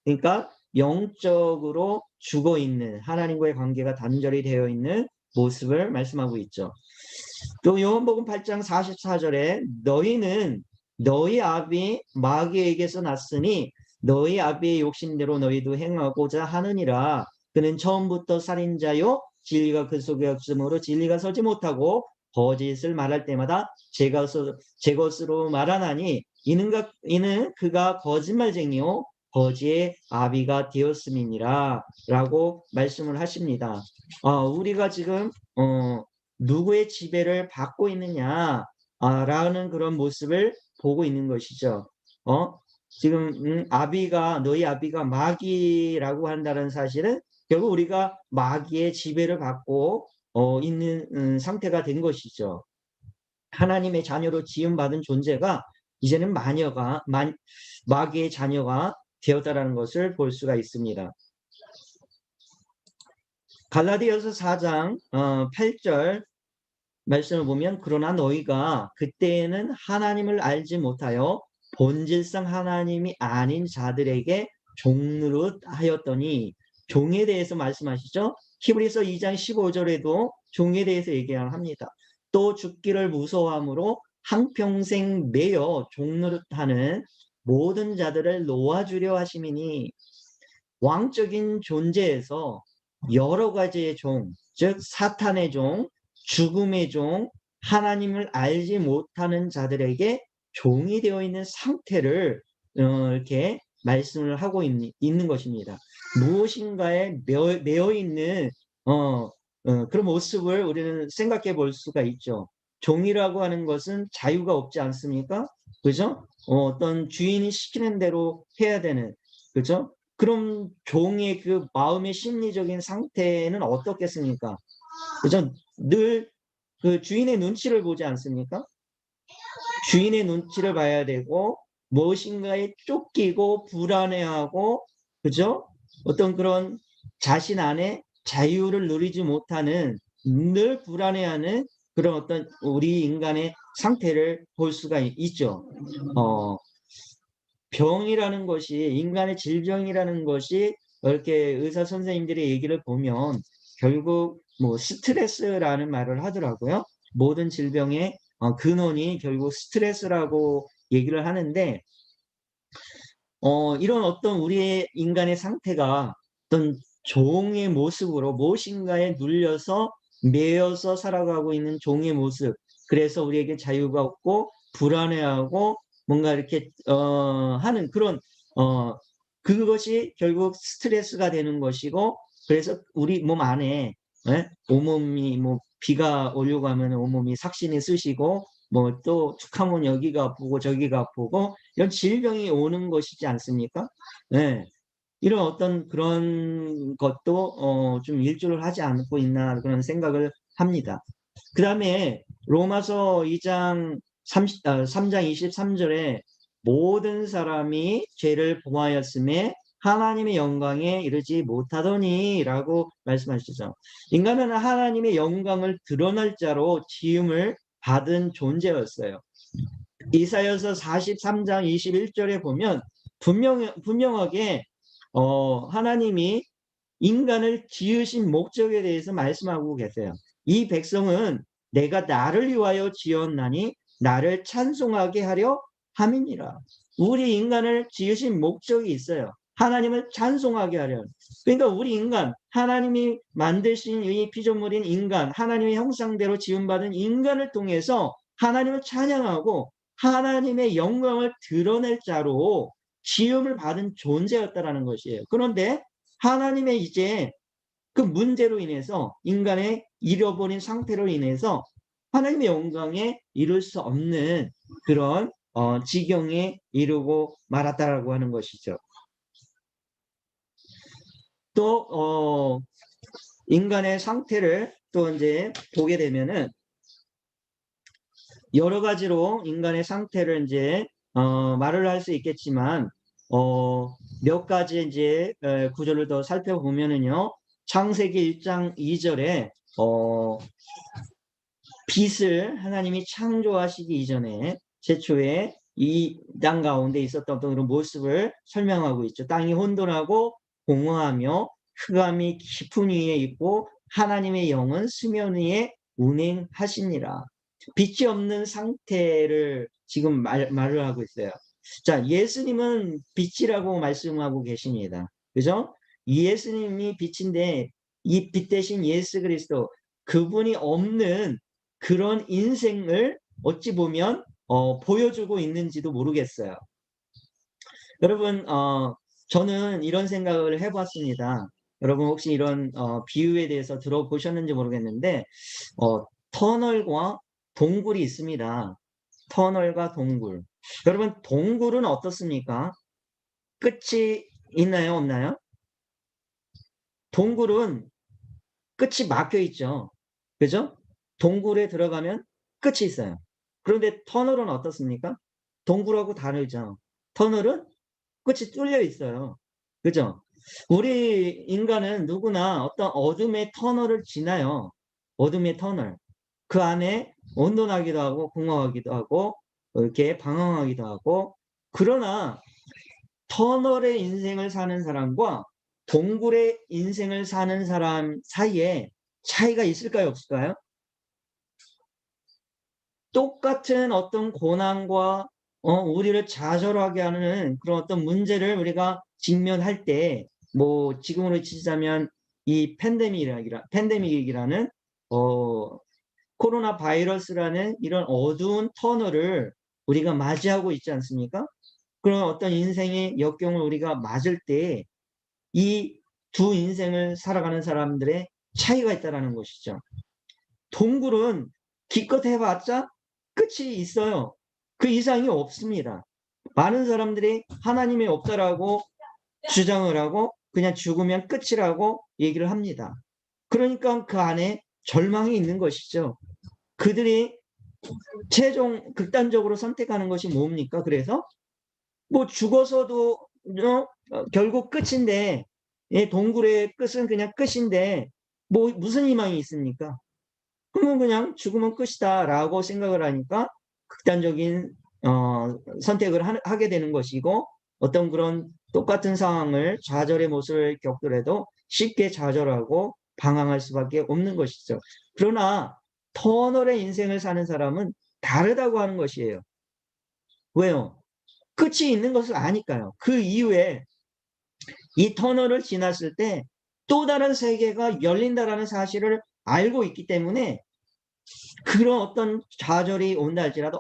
그러니까 영적으로 죽어 있는 하나님과의 관계가 단절이 되어 있는 모습을 말씀하고 있죠. 또 요한복음 8장 44절에 너희는 너희 아비 마귀에게서 났으니 너희 아비의 욕심대로 너희도 행하고자 하느니라. 그는 처음부터 살인자요 진리가 그 속에 없으므로 진리가 서지 못하고 거짓을 말할 때마다 제 것으로 말하나니 이는 그가 거짓말쟁이요 거지의 아비가 되었음이니라 라고 말씀을 하십니다. 우리가 지금 누구의 지배를 받고 있느냐 라는 그런 모습을 보고 있는 것이죠. 지금 너희 아비가 마귀라고 한다는 사실은 결국 우리가 마귀의 지배를 받고 있는 상태가 된 것이죠. 하나님의 자녀로 지음받은 존재가 이제는 마귀의 자녀가 되었다라는 것을 볼 수가 있습니다. 갈라디아서 4장 8절 말씀을 보면 그러나 너희가 그때에는 하나님을 알지 못하여 본질상 하나님이 아닌 자들에게 종노릇 하였더니 종에 대해서 말씀하시죠. 히브리서 2장 15절에도 종에 대해서 얘기합니다. 또 죽기를 무서워함으로 한평생 매여 종노릇하는 모든 자들을 놓아주려 하심이니 왕적인 존재에서 여러 가지의 종, 즉 사탄의 종, 죽음의 종, 하나님을 알지 못하는 자들에게 종이 되어 있는 상태를 이렇게 말씀을 하고 있는 것입니다. 무엇인가에 매여 있는 그런 모습을 우리는 생각해 볼 수가 있죠. 종이라고 하는 것은 자유가 없지 않습니까? 그죠? 어떤 주인이 시키는 대로 해야 되는, 그죠? 그럼 종의 그 마음의 심리적인 상태는 어떻겠습니까? 그죠? 늘 그 주인의 눈치를 보지 않습니까? 주인의 눈치를 봐야 되고 무엇인가에 쫓기고 불안해하고 그죠? 어떤 그런 자신 안에 자유를 누리지 못하는 늘 불안해하는 그런 어떤 우리 인간의 상태를 볼 수가 있죠. 병이라는 것이 인간의 질병이라는 것이 이렇게 의사 선생님들의 얘기를 보면 결국 뭐 스트레스라는 말을 하더라고요. 모든 질병의 근원이 결국 스트레스라고 얘기를 하는데 이런 어떤 우리의 인간의 상태가 어떤 종의 모습으로 무엇인가에 눌려서 매여서 살아가고 있는 종의 모습. 그래서 우리에게 자유가 없고 불안해하고 뭔가 이렇게 하는 그런 그것이 결국 스트레스가 되는 것이고 그래서 우리 몸 안에 온몸이 뭐 비가 오려고 하면 온몸이 삭신이 쓰시고 뭐 또 툭하면 여기가 아프고 저기가 아프고 이런 질병이 오는 것이지 않습니까? 네. 이런 어떤 그런 것도 좀 일조를 하지 않고 있나 그런 생각을 합니다. 그 다음에 로마서 2장 3장 23절에 모든 사람이 죄를 범하였음에 하나님의 영광에 이르지 못하더니 라고 말씀하시죠. 인간은 하나님의 영광을 드러낼 자로 지음을 받은 존재였어요. 이사야서 43장 21절에 보면 분명하게 하나님이 인간을 지으신 목적에 대해서 말씀하고 계세요. 이 백성은 내가 나를 위하여 지었나니 나를 찬송하게 하려 함이니라. 우리 인간을 지으신 목적이 있어요. 하나님을 찬송하게 하려. 그러니까 우리 인간, 하나님이 만드신 이 피조물인 인간, 하나님의 형상대로 지음받은 인간을 통해서 하나님을 찬양하고 하나님의 영광을 드러낼 자로 지음을 받은 존재였다라는 것이에요. 그런데 하나님의 이제 그 문제로 인해서 인간의 잃어버린 상태로 인해서 하나님의 영광에 이룰 수 없는 그런 지경에 이르고 말았다라고 하는 것이죠. 또 인간의 상태를 또 이제 보게 되면은 여러 가지로 인간의 상태를 이제 말을 할 수 있겠지만 몇 가지 이제 구절을 더 살펴보면은요. 창세기 1장 2절에 빛을 하나님이 창조하시기 이전에 최초에 이 땅 가운데 있었던 어떤 그런 모습을 설명하고 있죠. 땅이 혼돈하고 공허하며 흑암이 깊은 위에 있고 하나님의 영은 수면 위에 운행하시니라. 빛이 없는 상태를 지금 말을 하고 있어요. 자, 예수님은 빛이라고 말씀하고 계십니다. 그죠? 예수님이 빛인데 이 빛 대신 예수 그리스도 그분이 없는 그런 인생을 어찌 보면 보여주고 있는지도 모르겠어요. 여러분, 저는 이런 생각을 해봤습니다. 여러분 혹시 이런 비유에 대해서 들어보셨는지 모르겠는데 터널과 동굴이 있습니다. 터널과 동굴. 여러분 동굴은 어떻습니까? 끝이 있나요? 없나요? 동굴은 끝이 막혀 있죠. 그죠? 동굴에 들어가면 끝이 있어요. 그런데 터널은 어떻습니까? 동굴하고 다르죠. 터널은 끝이 뚫려 있어요. 그죠? 우리 인간은 누구나 어떤 어둠의 터널을 지나요. 어둠의 터널. 그 안에 혼돈하기도 하고 공허하기도 하고 이렇게 방황하기도 하고 그러나 터널의 인생을 사는 사람과 동굴의 인생을 사는 사람 사이에 차이가 있을까요? 없을까요? 똑같은 어떤 고난과 우리를 좌절하게 하는 그런 어떤 문제를 우리가 직면할 때, 뭐 지금으로 치자면 이 팬데믹이라는 코로나 바이러스라는 이런 어두운 터널을 우리가 맞이하고 있지 않습니까? 그런 어떤 인생의 역경을 우리가 맞을 때 이 두 인생을 살아가는 사람들의 차이가 있다는 것이죠. 동굴은 기껏 해봤자 끝이 있어요. 그 이상이 없습니다. 많은 사람들이 하나님이 없다라고 주장을 하고 그냥 죽으면 끝이라고 얘기를 합니다. 그러니까 그 안에 절망이 있는 것이죠. 그들이 최종 극단적으로 선택하는 것이 뭡니까? 그래서 뭐 죽어서도 결국 끝인데 동굴의 끝은 그냥 끝인데 뭐 무슨 희망이 있습니까? 그러면 그냥 죽으면 끝이다라고 생각을 하니까 극단적인 선택을 하게 되는 것이고 어떤 그런 똑같은 상황을 좌절의 모습을 겪더라도 쉽게 좌절하고 방황할 수밖에 없는 것이죠. 그러나 터널의 인생을 사는 사람은 다르다고 하는 것이에요. 왜요? 끝이 있는 것을 아니까요. 그 이후에 이 터널을 지났을 때 또 다른 세계가 열린다라는 사실을 알고 있기 때문에 그런 어떤 좌절이 온다 할지라도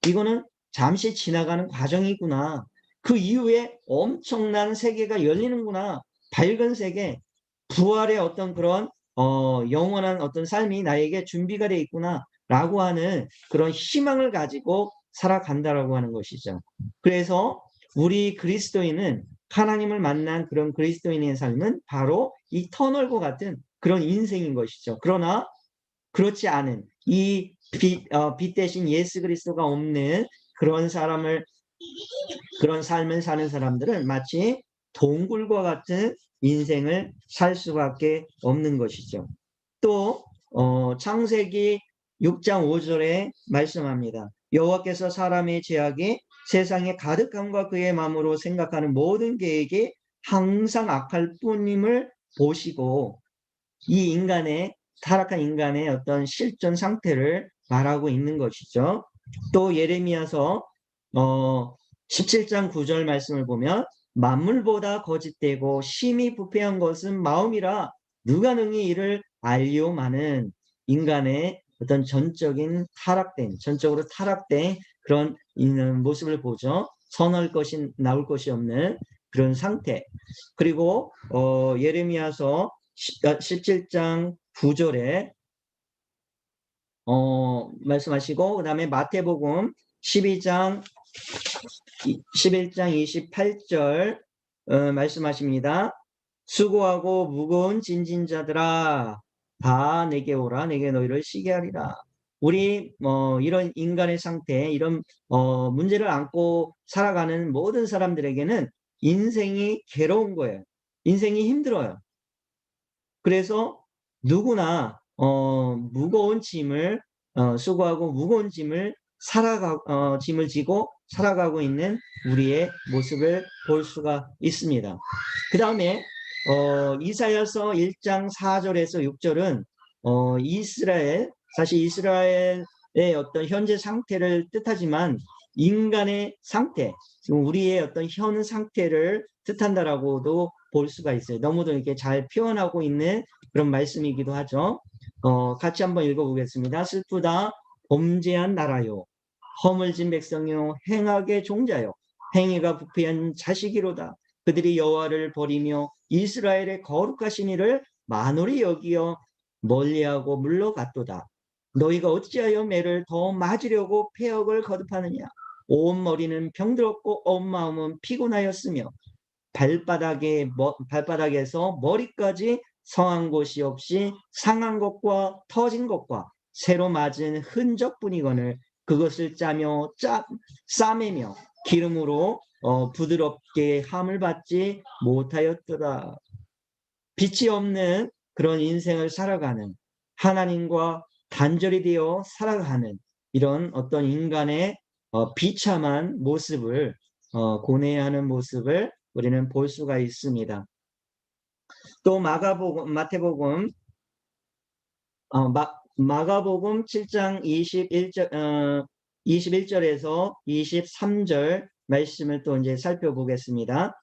이거는 잠시 지나가는 과정이구나. 그 이후에 엄청난 세계가 열리는구나. 밝은 세계, 부활의 어떤 그런 영원한 어떤 삶이 나에게 준비가 되어 있구나 라고 하는 그런 희망을 가지고 살아간다라고 하는 것이죠. 그래서 우리 그리스도인은 하나님을 만난 그런 그리스도인의 삶은 바로 이 터널과 같은 그런 인생인 것이죠. 그러나 그렇지 않은 이 빛 대신 예수 그리스도가 없는 그런 삶을 사는 사람들은 마치 동굴과 같은 인생을 살 수밖에 없는 것이죠. 또 창세기 6장 5절에 말씀합니다. 여호와께서 사람의 죄악이 세상에 가득함과 그의 마음으로 생각하는 모든 계획이 항상 악할 뿐임을 보시고, 이 인간의 타락한 인간의 어떤 실존 상태를 말하고 있는 것이죠. 또 예레미야서 17장 9절 말씀을 보면 만물보다 거짓되고 심히 부패한 것은 마음이라 누가 능히 이를 알리오마는, 인간의 어떤 전적으로 타락된 그런 모습을 보죠. 선할 것이 나올 것이 없는 그런 상태. 그리고 예레미야서 17장 9절에 말씀하시고, 그 다음에 마태복음 11장 28절 말씀하십니다. 수고하고 무거운 짐진 자들아 다 내게 오라, 내게 너희를 쉬게 하리라. 우리 이런 인간의 상태, 이런 문제를 안고 살아가는 모든 사람들에게는 인생이 괴로운 거예요. 인생이 힘들어요. 그래서 누구나 무거운 짐을 수고하고 무거운 짐을 짐을 지고 살아가고 있는 우리의 모습을 볼 수가 있습니다. 그 다음에 이사야서 1장 4절에서 6절은 사실 이스라엘의 어떤 현재 상태를 뜻하지만 인간의 상태, 지금 우리의 어떤 현 상태를 뜻한다라고도 볼 수가 있어요. 너무도 이렇게 잘 표현하고 있는 그런 말씀이기도 하죠. 같이 한번 읽어보겠습니다. 슬프다 범죄한 나라요, 허물진 백성요, 행악의 종자요, 행위가 부패한 자식이로다. 그들이 여호와를 버리며 이스라엘의 거룩하신 이를 만홀히 여기어 멀리하고 물러갔도다. 너희가 어찌하여 매를 더 맞으려고 폐역을 거듭하느냐. 온 머리는 병들었고 온 마음은 피곤하였으며 발바닥에서 머리까지 성한 곳이 없이 상한 것과 터진 것과 새로 맞은 흔적뿐이거늘 그것을 싸매며 기름으로 부드럽게 함을 받지 못하였더라. 빛이 없는 그런 인생을 살아가는, 하나님과 단절이 되어 살아가는 이런 어떤 인간의 비참한 모습을 고뇌하는 모습을 우리는 볼 수가 있습니다. 또 마태복음 마가복음 7장 21절에서 23절 말씀을 또 이제 살펴보겠습니다.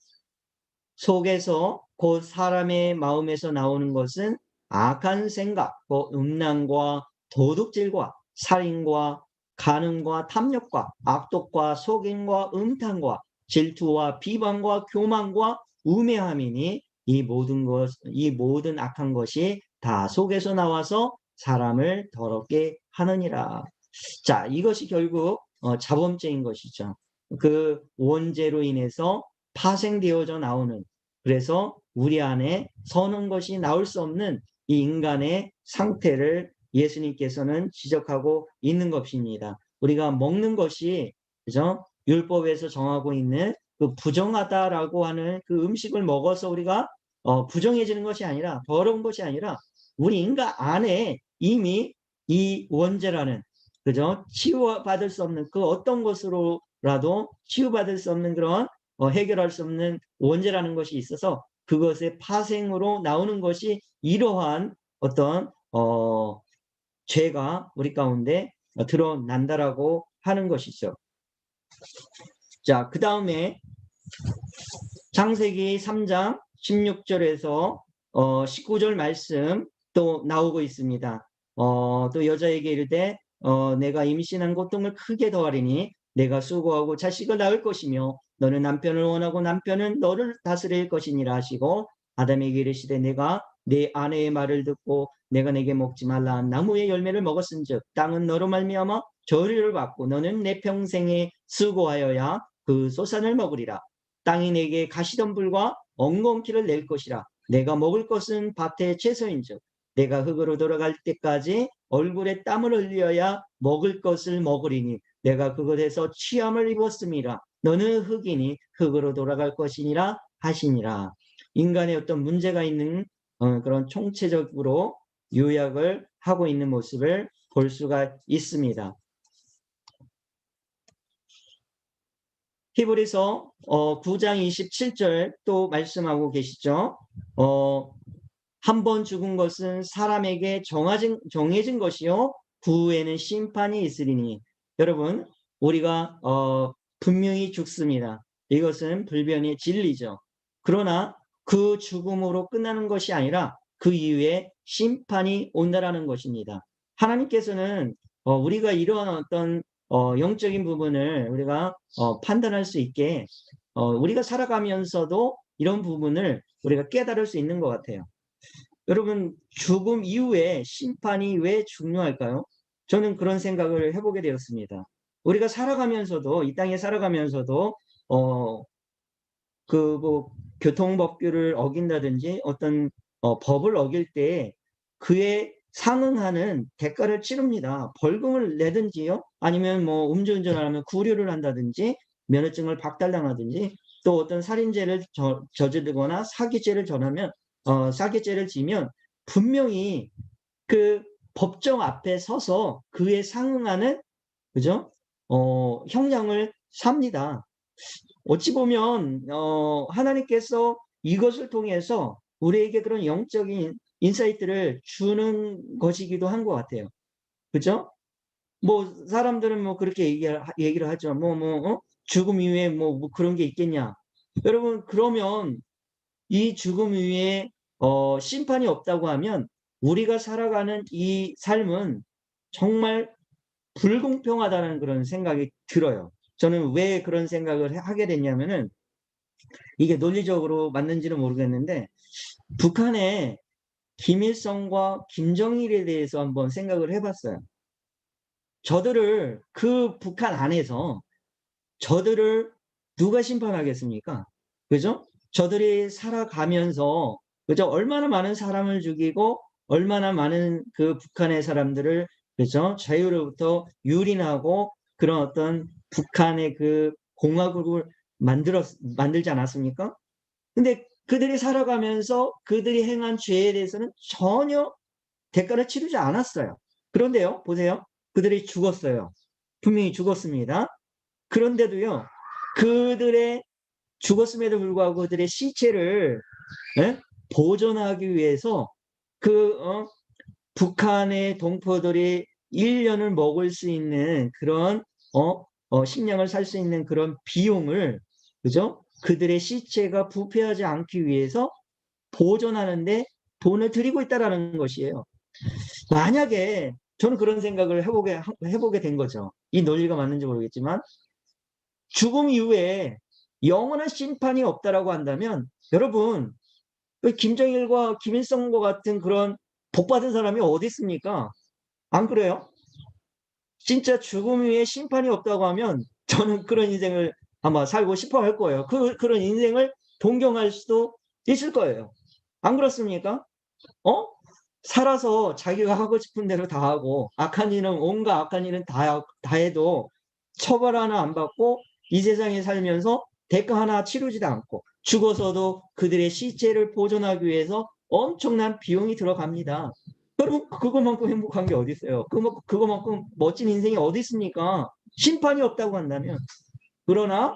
속에서 곧 사람의 마음에서 나오는 것은 악한 생각, 음란과 도둑질과 살인과 간음과 탐욕과 악독과 속임과 음탕과 질투와 비방과 교만과 우매함이니 이 모든 악한 것이 다 속에서 나와서 사람을 더럽게 하느니라. 자, 이것이 결국 자범죄인 것이죠. 그 원죄로 인해서 파생되어져 나오는, 그래서 우리 안에 선한 것이 나올 수 없는 이 인간의 상태를 예수님께서는 지적하고 있는 것입니다. 우리가 먹는 것이, 그죠? 율법에서 정하고 있는 그 부정하다라고 하는 그 음식을 먹어서 우리가 부정해지는 것이 아니라, 더러운 것이 아니라 우리 인간 안에 이미 이 원죄라는, 그죠? 치유받을 수 없는 그 어떤 것으로라도 치유받을 수 없는 그런 해결할 수 없는 원죄라는 것이 있어서 그것의 파생으로 나오는 것이 이러한 어떤 죄가 우리 가운데 드러난다라고 하는 것이죠. 자, 그 다음에 창세기 3장 16절에서 19절 말씀 또 나오고 있습니다. 또 여자에게 이르되 내가 임신한 고통을 크게 더하리니 내가 수고하고 자식을 낳을 것이며 너는 남편을 원하고 남편은 너를 다스릴 것이니라 하시고 아담에게 이르시되 내가 내 아내의 말을 듣고 내가 내게 먹지 말라 한 나무의 열매를 먹었은즉 땅은 너로 말미암아 저주를 받고 너는 내 평생에 수고하여야 그 소산을 먹으리라. 땅이 내게 가시덤불과 엉겅퀴를 낼 것이라. 내가 먹을 것은 밭의 채소인즉 내가 흙으로 돌아갈 때까지 얼굴에 땀을 흘려야 먹을 것을 먹으리니 내가 그것에서 취함을 입었음이라. 너는 흙이니 흙으로 돌아갈 것이니라 하시니라. 인간의 어떤 문제가 있는 그런 총체적으로 요약을 하고 있는 모습을 볼 수가 있습니다. 히브리서 9장 27절 또 말씀하고 계시죠. 한 번 죽은 것은 사람에게 정해진 것이요 그 후에는 심판이 있으리니. 여러분, 우리가 분명히 죽습니다. 이것은 불변의 진리죠. 그러나 그 죽음으로 끝나는 것이 아니라 그 이후에 심판이 온다라는 것입니다. 하나님께서는 우리가 이러한 어떤 영적인 부분을 우리가 판단할 수 있게 우리가 살아가면서도 이런 부분을 우리가 깨달을 수 있는 것 같아요. 여러분, 죽음 이후에 심판이 왜 중요할까요? 저는 그런 생각을 해보게 되었습니다. 우리가 살아가면서도, 이 땅에 살아가면서도 뭐 교통법규를 어긴다든지 어떤 법을 어길 때 그에 상응하는 대가를 치릅니다. 벌금을 내든지요, 아니면 뭐 음주운전을 하면 구류를 한다든지 면허증을 박탈당하든지, 또 어떤 살인죄를 저지르거나 사기죄를 전하면 사기죄를 지면 분명히 그 법정 앞에 서서 그에 상응하는, 그죠? 형량을 삽니다. 어찌 보면 하나님께서 이것을 통해서 우리에게 그런 영적인 인사이트를 주는 것이기도 한 것 같아요. 그죠? 뭐 사람들은 뭐 그렇게 얘기를 하죠. 죽음 이후에 뭐 그런 게 있겠냐. 여러분, 그러면 이 죽음 이후에 심판이 없다고 하면 우리가 살아가는 이 삶은 정말 불공평하다는 그런 생각이 들어요. 저는 왜 그런 생각을 하게 됐냐면은, 이게 논리적으로 맞는지는 모르겠는데, 북한의 김일성과 김정일에 대해서 한번 생각을 해봤어요. 저들을, 그 북한 안에서 저들을 누가 심판하겠습니까? 그죠? 저들이 살아가면서, 그죠? 얼마나 많은 사람을 죽이고 얼마나 많은 그 북한의 사람들을, 그죠? 자유로부터 유린하고 그런 어떤 북한의 그 공화국을 만들지 않았습니까? 근데 그들이 살아가면서 그들이 행한 죄에 대해서는 전혀 대가를 치르지 않았어요. 그런데요, 보세요. 그들이 죽었어요. 분명히 죽었습니다. 그런데도요, 그들의 죽었음에도 불구하고 그들의 시체를 보존하기 위해서 그 북한의 동포들이 1년을 먹을 수 있는 그런 식량을 살 수 있는 그런 비용을, 그죠? 그들의 시체가 부패하지 않기 위해서 보존하는데 돈을 들이고 있다라는 것이에요. 만약에 저는 그런 생각을 해보게 된 거죠. 이 논리가 맞는지 모르겠지만, 죽음 이후에 영원한 심판이 없다라고 한다면, 여러분, 김정일과 김일성과 같은 그런 복받은 사람이 어디 있습니까? 안 그래요? 진짜 죽음 후에 심판이 없다고 하면 저는 그런 인생을 아마 살고 싶어 할 거예요. 그런 인생을 동경할 수도 있을 거예요. 안 그렇습니까? 살아서 자기가 하고 싶은 대로 다 하고, 온갖 악한 일은 다 해도 처벌 하나 안 받고 이 세상에 살면서 대가 하나 치르지도 않고, 죽어서도 그들의 시체를 보존하기 위해서 엄청난 비용이 들어갑니다. 여러분, 그것만큼 행복한 게 어디 있어요? 그것만큼 멋진 인생이 어디 있습니까? 심판이 없다고 한다면. 그러나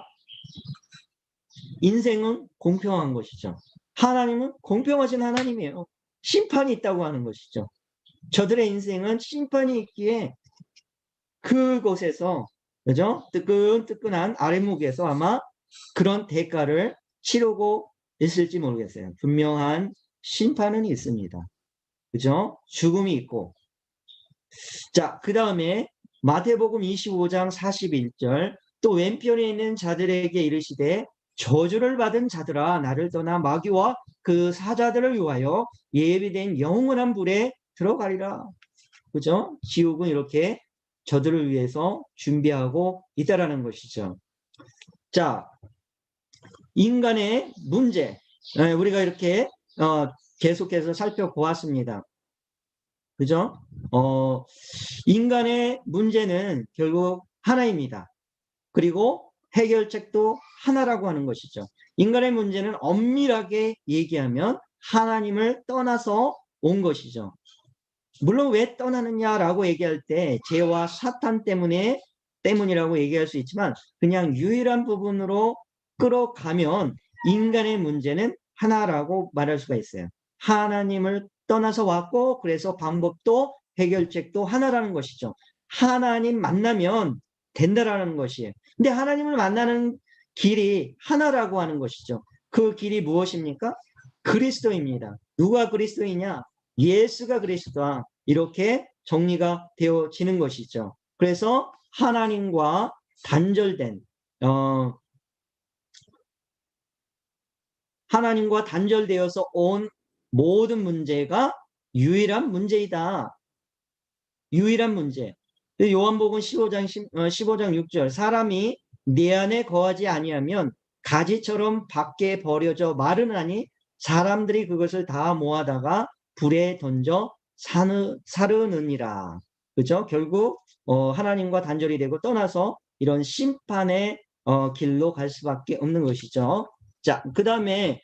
인생은 공평한 것이죠. 하나님은 공평하신 하나님이에요. 심판이 있다고 하는 것이죠. 저들의 인생은 심판이 있기에 그곳에서, 그죠? 뜨끈뜨끈한 아랫목에서 아마 그런 대가를 치르고 있을지 모르겠어요. 분명한 심판은 있습니다. 그죠? 죽음이 있고. 자, 그 다음에 마태복음 25장 41절, 또 왼편에 있는 자들에게 이르시되 저주를 받은 자들아 나를 떠나 마귀와 그 사자들을 위하여 예비된 영원한 불에 들어가리라. 그죠? 지옥은 이렇게 저들을 위해서 준비하고 있다라는 것이죠. 자, 인간의 문제, 우리가 이렇게 계속해서 살펴보았습니다. 그죠? 인간의 문제는 결국 하나입니다. 그리고 해결책도 하나라고 하는 것이죠. 인간의 문제는 엄밀하게 얘기하면 하나님을 떠나서 온 것이죠. 물론 왜 떠나느냐라고 얘기할 때 죄와 사탄 때문이라고 얘기할 수 있지만 그냥 유일한 부분으로 끌어가면 인간의 문제는 하나라고 말할 수가 있어요. 하나님을 떠나서 왔고 그래서 방법도 해결책도 하나라는 것이죠. 하나님 만나면 된다라는 것이에요. 근데 하나님을 만나는 길이 하나라고 하는 것이죠. 그 길이 무엇입니까? 그리스도입니다. 누가 그리스도이냐? 예수가 그리스도다. 이렇게 정리가 되어지는 것이죠. 그래서 하나님과 단절된 하나님과 단절되어서 온 모든 문제가 유일한 문제이다. 유일한 문제. 요한복음 15장 6절 사람이 내 안에 거하지 아니하면 가지처럼 밖에 버려져 마르나니 사람들이 그것을 다 모아다가 불에 던져 사르느니라. 그죠? 결국 하나님과 단절이 되고 떠나서 이런 심판의 길로 갈 수밖에 없는 것이죠. 자, 그 다음에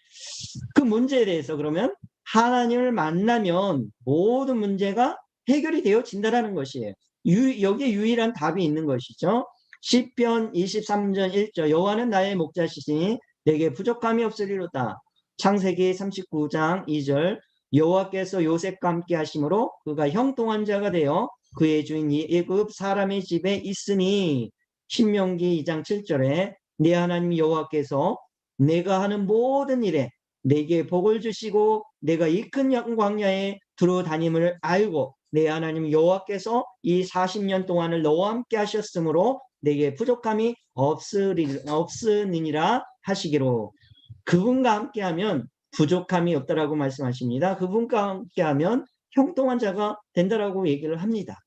그 문제에 대해서 그러면 하나님을 만나면 모든 문제가 해결이 되어진다라는 것이에요. 여기에 유일한 답이 있는 것이죠. 시편 23전 1절 여호와는 나의 목자시니 내게 부족함이 없으리로다. 창세기 39장 2절 여호와께서 요셉과 함께 하심으로 그가 형통한 자가 되어 그의 주인 애굽 사람의 집에 있으니. 신명기 2장 7절에 내 하나님 여호와께서 내가 하는 모든 일에 내게 복을 주시고 내가 이 큰 광야에 두루 다님을 알고 내 하나님 여호와께서 이 40년 동안을 너와 함께 하셨으므로 내게 부족함이 없으니라 하시기로. 그분과 함께하면 부족함이 없다라고 말씀하십니다. 그분과 함께하면 형통한 자가 된다라고 얘기를 합니다.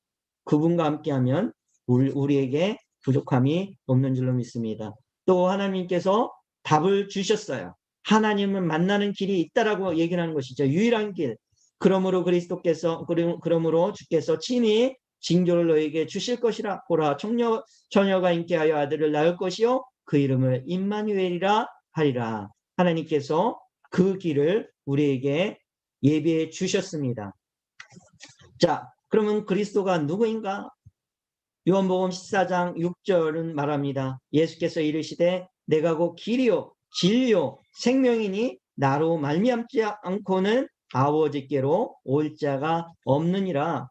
그분과 함께하면 우리에게 부족함이 없는 줄로 믿습니다. 또 하나님께서 답을 주셨어요. 하나님은 만나는 길이 있다라고 얘기를 하는 것이죠. 유일한 길. 그러므로 주께서 친히 징조를 너에게 주실 것이라. 보라 처녀가 잉태하여 아들을 낳을 것이요 그 이름을 임마누엘이라 하리라. 하나님께서 그 길을 우리에게 예비해 주셨습니다. 자, 그러면 그리스도가 누구인가? 요한복음 14장 6절은 말합니다. 예수께서 이르시되 내가 곧 길이요 진리요 생명이니 나로 말미암지 않고는 아버지께로 올 자가 없느니라.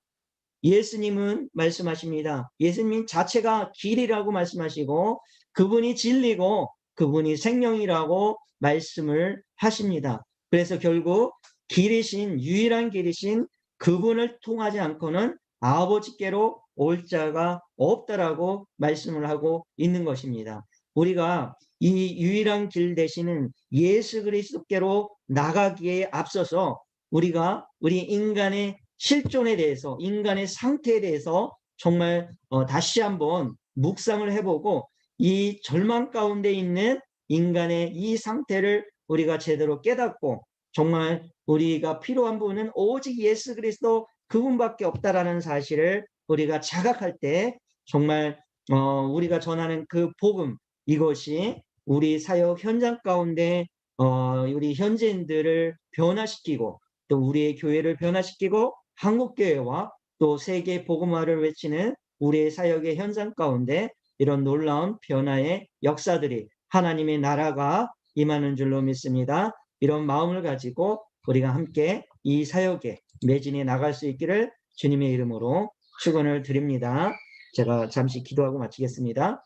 예수님은 말씀하십니다. 예수님 자체가 길이라고 말씀하시고 그분이 진리고 그분이 생명이라고 말씀을 하십니다. 그래서 결국 유일한 길이신 그분을 통하지 않고는 아버지께로 올 자가 없다라고 말씀을 하고 있는 것입니다. 우리가 이 유일한 길 되시는 예수 그리스도께로 나가기에 앞서서 우리 인간의 실존에 대해서 인간의 상태에 대해서 정말 다시 한번 묵상을 해보고 이 절망 가운데 있는 인간의 이 상태를 우리가 제대로 깨닫고 정말 우리가 필요한 분은 오직 예수 그리스도 그분밖에 없다라는 사실을 우리가 자각할 때 정말 우리가 전하는 그 복음 이것이 우리 사역 현장 가운데 우리 현지인들을 변화시키고 또 우리의 교회를 변화시키고 한국교회와 또 세계 복음화를 외치는 우리의 사역의 현장 가운데 이런 놀라운 변화의 역사들이 하나님의 나라가 임하는 줄로 믿습니다. 이런 마음을 가지고 우리가 함께 이 사역에 매진해 나갈 수 있기를 주님의 이름으로 축원을 드립니다. 제가 잠시 기도하고 마치겠습니다.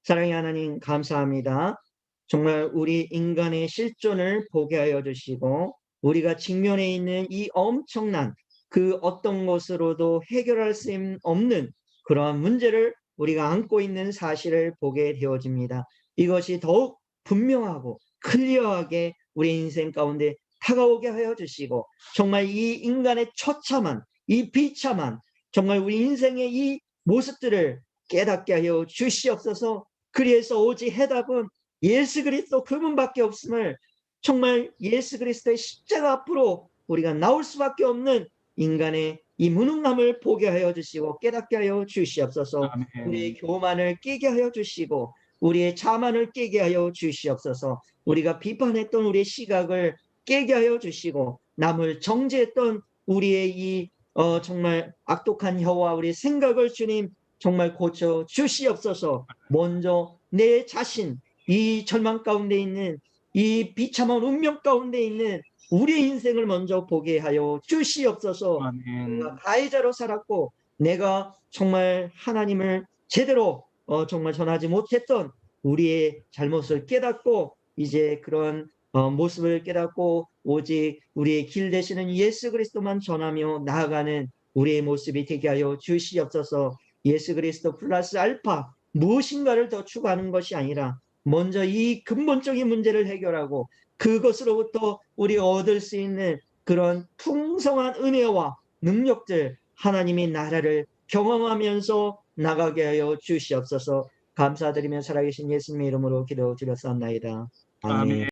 사랑의 하나님 감사합니다. 정말 우리 인간의 실존을 보게 하여 주시고 우리가 직면해 있는 이 엄청난 그 어떤 것으로도 해결할 수 없는 그러한 문제를 우리가 안고 있는 사실을 보게 되어집니다. 이것이 더욱 분명하고 클리어하게 우리 인생 가운데 다가오게 하여 주시고 정말 이 인간의 처참한 이 비참한 정말 우리 인생의 이 모습들을 깨닫게 하여 주시옵소서. 그래서 오직 해답은 예수 그리스도 그분밖에 없음을 정말 예수 그리스도의 십자가 앞으로 우리가 나올 수밖에 없는 인간의 이 무능함을 보게 하여 주시고 깨닫게 하여 주시옵소서. 우리의 교만을 깨게 하여 주시고 우리의 자만을 깨게 하여 주시옵소서. 우리가 비판했던 우리의 시각을 깨게 하여 주시고 남을 정죄했던 우리의 이 정말 악독한 혀와 우리의 생각을 주님 정말 고쳐 주시옵소서. 먼저 내 자신, 이 절망 가운데 있는 이 비참한 운명 가운데 있는 우리의 인생을 먼저 보게 하여 주시옵소서. 아멘. 내가 가해자로 살았고 내가 정말 하나님을 제대로 정말 전하지 못했던 우리의 잘못을 깨닫고 이제 그런 모습을 깨닫고 오직 우리의 길 되시는 예수 그리스도만 전하며 나아가는 우리의 모습이 되게 하여 주시옵소서. 예수 그리스도 플러스 알파 무엇인가를 더 추구하는 것이 아니라 먼저 이 근본적인 문제를 해결하고 그것으로부터 우리 얻을 수 있는 그런 풍성한 은혜와 능력들 하나님의 나라를 경험하면서 나가게 하여 주시옵소서. 감사드리며 살아계신 예수님의 이름으로 기도드렸사옵나이다. 아멘. 아멘.